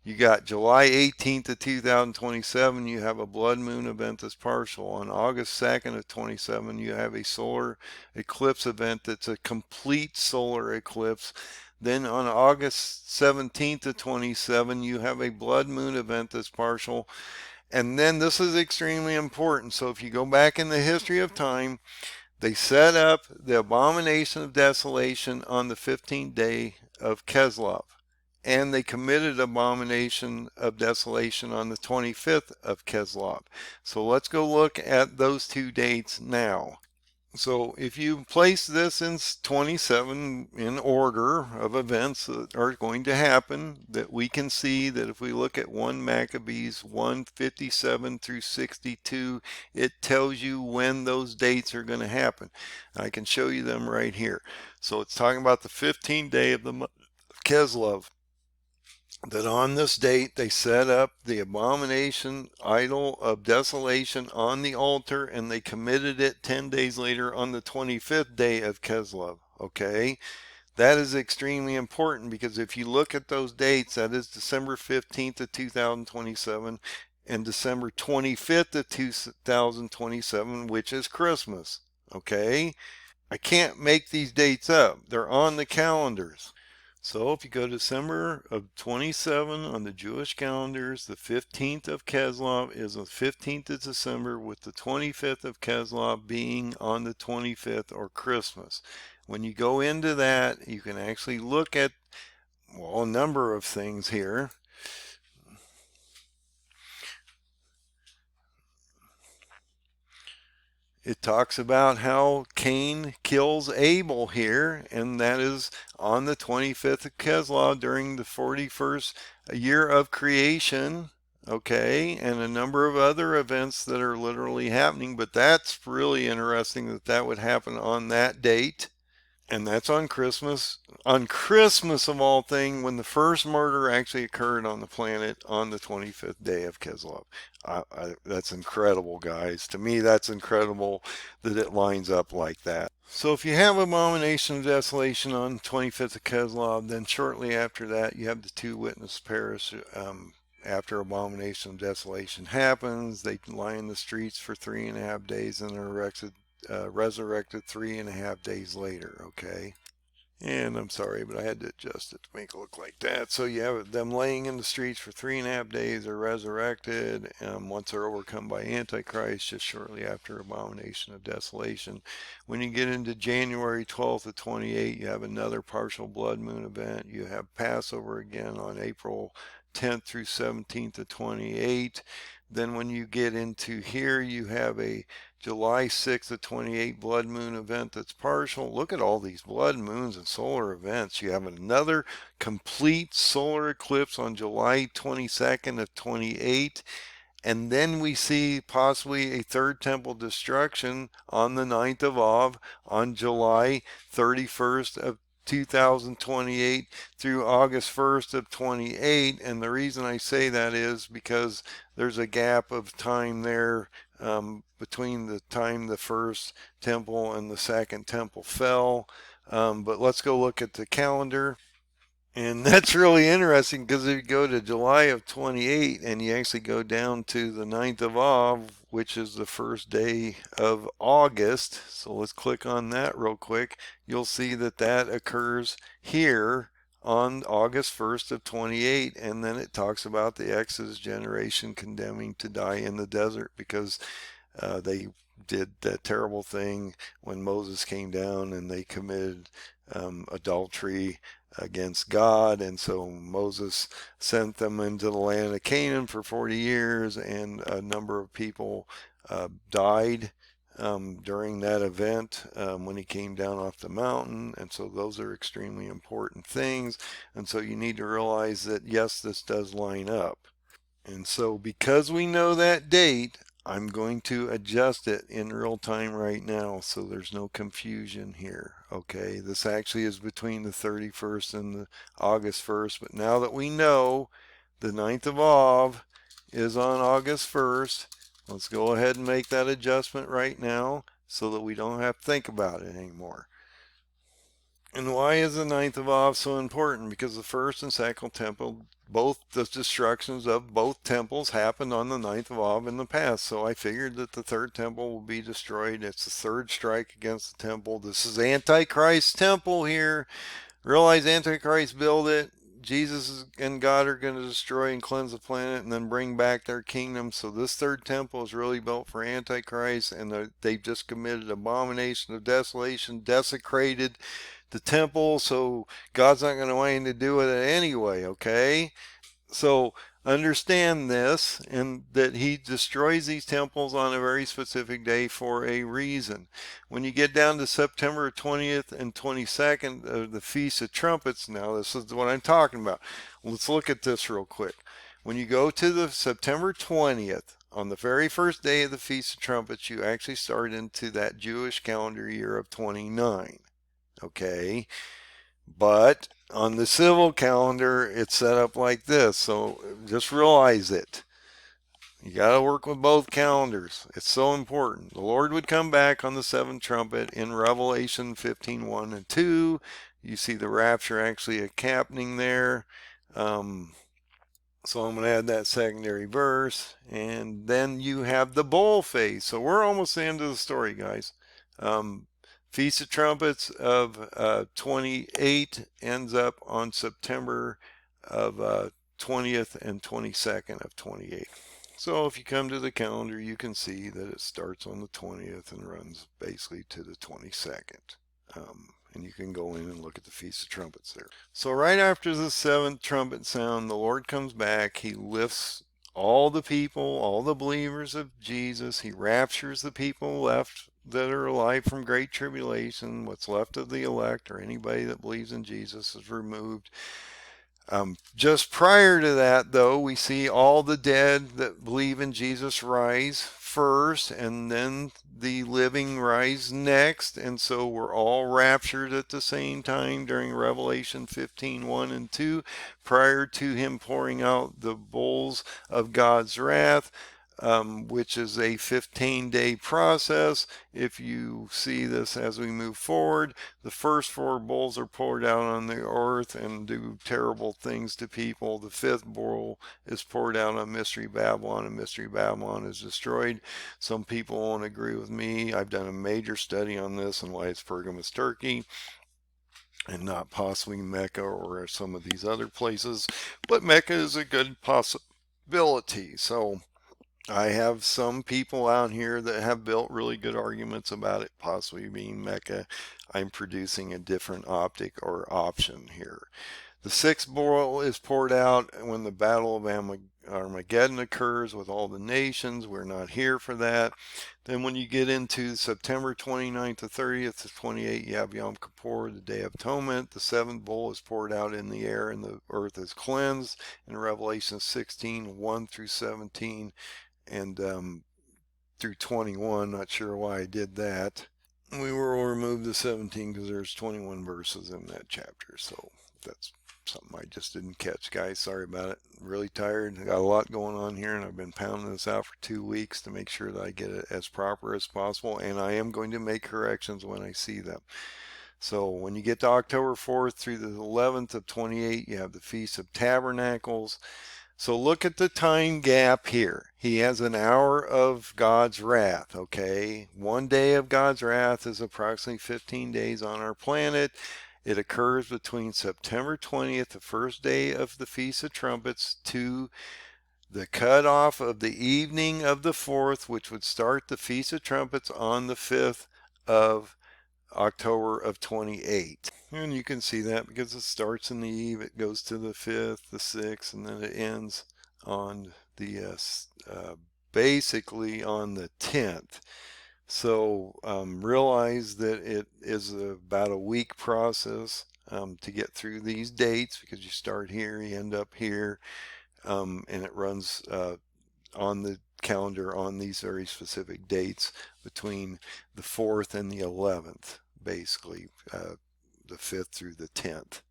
You got July 18th of 2027, you have a blood moon event that's partial. On August 2nd of 27, you have a solar eclipse event that's a complete solar eclipse. Then on August 17th to 27, you have a blood moon event that's partial. And then this is extremely important. So if you go back in the history of time, they set up the Abomination of Desolation on the 15th day of Kislev. And they committed Abomination of Desolation on the 25th of Kislev. So let's go look at those two dates now. So if you place this in 27 in order of events that are going to happen, that we can see that if we look at 1 Maccabees 1:57 through 62, it tells you when those dates are going to happen. I can show you them right here. So it's talking about the 15th day of the month of Kislev, that on this date they set up the abomination idol of desolation on the altar, and they committed it 10 days later on the 25th day of Kislev. Okay, that is extremely important, because if you look at those dates, that is December 15th of 2027 and December 25th of 2027, which is Christmas. Okay, I can't make these dates up, they're on the calendars. So if you go December of 27 on the Jewish calendars, the 15th of Kislev is the 15th of December, with the 25th of Kislev being on the 25th, or Christmas. When you go into that, you can actually look at, well, a number of things here. It talks about how Cain kills Abel here, and that is on the 25th of Kislev during the 41st year of creation. Okay, and a number of other events that are literally happening, but that's really interesting that that would happen on that date. And that's on Christmas. On Christmas, of all things, when the first murder actually occurred on the planet on the 25th day of Kislev. That's incredible, guys. To me, that's incredible that it lines up like that. So if you have Abomination of Desolation on 25th of Kislev, then shortly after that, you have the two witness pairs. After Abomination of Desolation happens, they lie in the streets for 3.5 days and are resurrected 3.5 days later. Okay, and I'm sorry, but I had to adjust it to make it look like that. So you have them laying in the streets for 3.5 days, are resurrected once they're overcome by Antichrist, just shortly after Abomination of Desolation. When you get into January 12th of 28, you have another partial blood moon event. You have Passover again on April 10th through 17th of 28. Then when you get into here, you have a July 6th of 28 blood moon event that's partial. Look at all these blood moons and solar events. You have another complete solar eclipse on July 22nd of 28. And then we see possibly a third temple destruction on the 9th of Av on July 31st of 2028 through August 1st of 28. And the reason I say that is because there's a gap of time there between the time the first temple and the second temple fell. But let's go look at the calendar. And that's really interesting, because if you go to July of 28 and you actually go down to the 9th of Av, which is the first day of August, so let's click on that real quick, you'll see that that occurs here on August 1st of 28, and then it talks about the Exodus generation condemning to die in the desert, because they did that terrible thing when Moses came down and they committed adultery against God, and so Moses sent them into the land of Canaan for 40 years, and a number of people died during that event when he came down off the mountain. And so those are extremely important things, and so you need to realize that yes, this does line up. And so because we know that date, I'm going to adjust it in real time right now so there's no confusion here. Okay, this actually is between the 31st and the August 1st, but now that we know the 9th of Av is on August 1st, let's go ahead and make that adjustment right now so that we don't have to think about it anymore. And why is the 9th of Av so important? Because the first and second temple, both the destructions of both temples happened on the 9th of Av in the past. So I figured that the third temple will be destroyed. It's the third strike against the temple. This is Antichrist's temple here. Realize Antichrist built it. Jesus and God are going to destroy and cleanse the planet and then bring back their kingdom. So this third temple is really built for Antichrist, and they've just committed abomination of desolation, desecrated the temple, so God's not going to want anything to do with it anyway. Okay, So understand this, and that he destroys these temples on a very specific day for a reason. When you get down to September 20th and 22nd of the Feast of Trumpets, now this is what I'm talking about. Let's look at this real quick. When you go to the September 20th, on the very first day of the Feast of Trumpets, you actually start into that Jewish calendar year of 29. Okay? But on the civil calendar, it's set up like this. So just realize it. You got to work with both calendars. It's so important. The Lord would come back on the seventh trumpet in Revelation 15:1 and 2. You see the rapture actually happening there. So I'm going to add that secondary verse. And then you have the bowl phase. So we're almost the end of the story, guys. Feast of Trumpets of 28 ends up on September of 20th and 22nd of 28. So if you come to the calendar, you can see that it starts on the 20th and runs basically to the 22nd. And you can go in and look at the Feast of Trumpets there. So right after the seventh trumpet sound, the Lord comes back. He lifts all the people, all the believers of Jesus. He raptures the people left that are alive from great tribulation. What's left of the elect, or anybody that believes in Jesus, is removed. Just prior to that, though, we see all the dead that believe in Jesus rise first, and then the living rise next. And so we're all raptured at the same time during Revelation 15:1 and 2, prior to him pouring out the bowls of God's wrath. Which is a 15-day process. If you see this as we move forward, the first four bowls are poured out on the earth and do terrible things to people. The fifth bowl is poured out on Mystery Babylon, and Mystery Babylon is destroyed. Some people won't agree with me. I've done a major study on this and why it's Pergamus, Turkey, and not possibly Mecca or some of these other places. But Mecca is a good possibility. So I have some people out here that have built really good arguments about it possibly being Mecca. I'm producing a different optic or option here. The sixth bowl is poured out when the Battle of Armageddon occurs with all the nations. We're not here for that. Then when you get into September 29th to 30th to 28th, you have Yom Kippur, the Day of Atonement. The seventh bowl is poured out in the air and the earth is cleansed. In Revelation 16:1 through 17, and through 21. Not sure why I did that. We will remove the 17 because there's 21 verses in that chapter. So that's something I just didn't catch, guys. Sorry about it. Really tired. Got a lot going on here, and I've been pounding this out for 2 weeks to make sure that I get it as proper as possible. And I am going to make corrections when I see them. So when you get to October 4th through the 11th of 28, you have the Feast of Tabernacles. So look at the time gap here. He has an hour of God's wrath, okay? 1 day of God's wrath is approximately 15 days on our planet. It occurs between September 20th, the first day of the Feast of Trumpets, to the cutoff of the evening of the 4th, which would start the Feast of Trumpets on the 5th of October of 28. And you can see that because it starts in the eve, it goes to the 5th, the 6th, and then it ends on the basically on the 10th. So realize that it is about a week process to get through these dates, because you start here, you end up here, and it runs on the calendar on these very specific dates between the 4th and the 11th, basically the 5th through the 10th.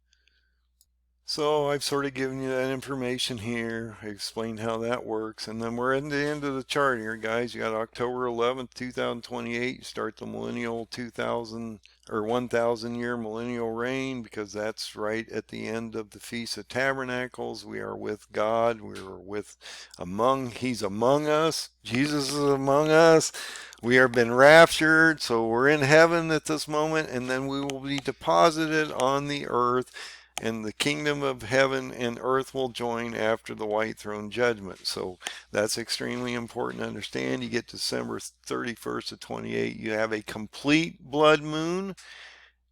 So I've sort of given you that information here, explained how that works, and then we're at the end of the chart here, guys. You got October 11th, 2028. You start the millennial 2000 or 1,000 year millennial reign, because that's right at the end of the Feast of Tabernacles. We are with God. We are He's among us. Jesus is among us. We have been raptured, so we're in heaven at this moment, and then we will be deposited on the earth, and the kingdom of heaven and earth will join after the white throne judgment. So that's extremely important to understand. You get December 31st to 28, you have a complete blood moon,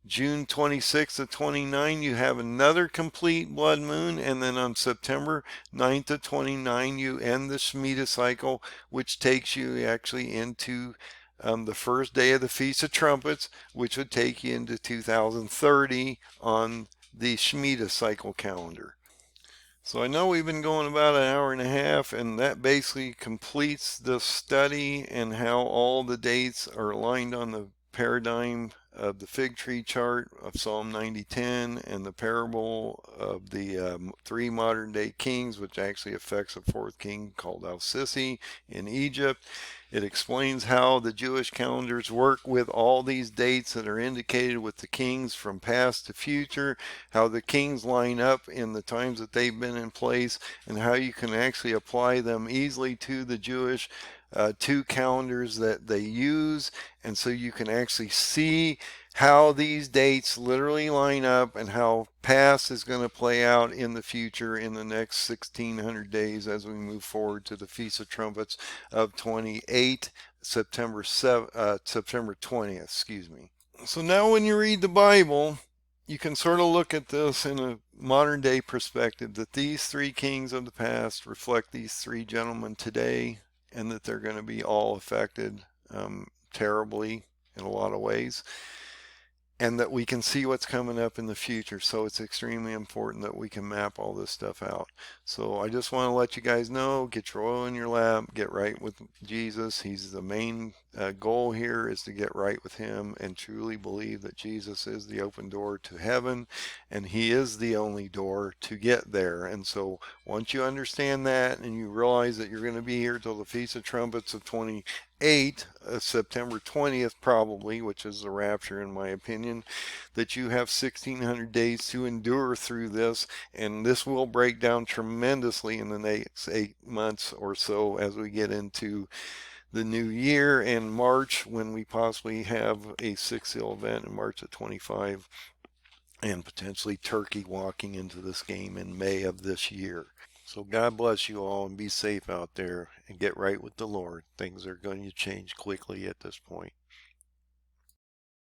June 26th to 29, you have another complete blood moon, and then on September 9th to 29, you end the Shemitah cycle, which takes you actually into the first day of the Feast of Trumpets, which would take you into 2030 on the Shemitah cycle calendar. So I know we've been going about an hour and a half, and that basically completes the study and how all the dates are aligned on the paradigm of the fig tree chart of Psalm 90:10 and the parable of the three modern day kings, which actually affects a fourth king called Al-Sisi in Egypt. It explains how the Jewish calendars work with all these dates that are indicated with the kings from past to future, how the kings line up in the times that they've been in place, and how you can actually apply them easily to the Jewish two calendars that they use. And so you can actually see how these dates literally line up and how past is going to play out in the future in the next 1600 days as we move forward to the Feast of Trumpets of 28 September 20th, excuse me. So now when you read the Bible, you can sort of look at this in a modern day perspective, that these three kings of the past reflect these three gentlemen today, and that they're going to be all affected terribly in a lot of ways, and that we can see what's coming up in the future. So it's extremely important that we can map all this stuff out. So I just want to let you guys know, get your oil in your lamp, get right with Jesus. He's the main goal here, is to get right with him and truly believe that Jesus is the open door to heaven, and he is the only door to get there. And so once you understand that and you realize that you're going to be here till the Feast of Trumpets of 28, September 20th probably, which is the rapture in my opinion, that you have 1600 days to endure through this, and this will break down tremendously in the next 8 months or so as we get into the new year and March, when we possibly have a 6-hill event in March of 25, and potentially Turkey walking into this game in May of this year. So God bless you all, and be safe out there and get right with the Lord. Things are going to change quickly at this point.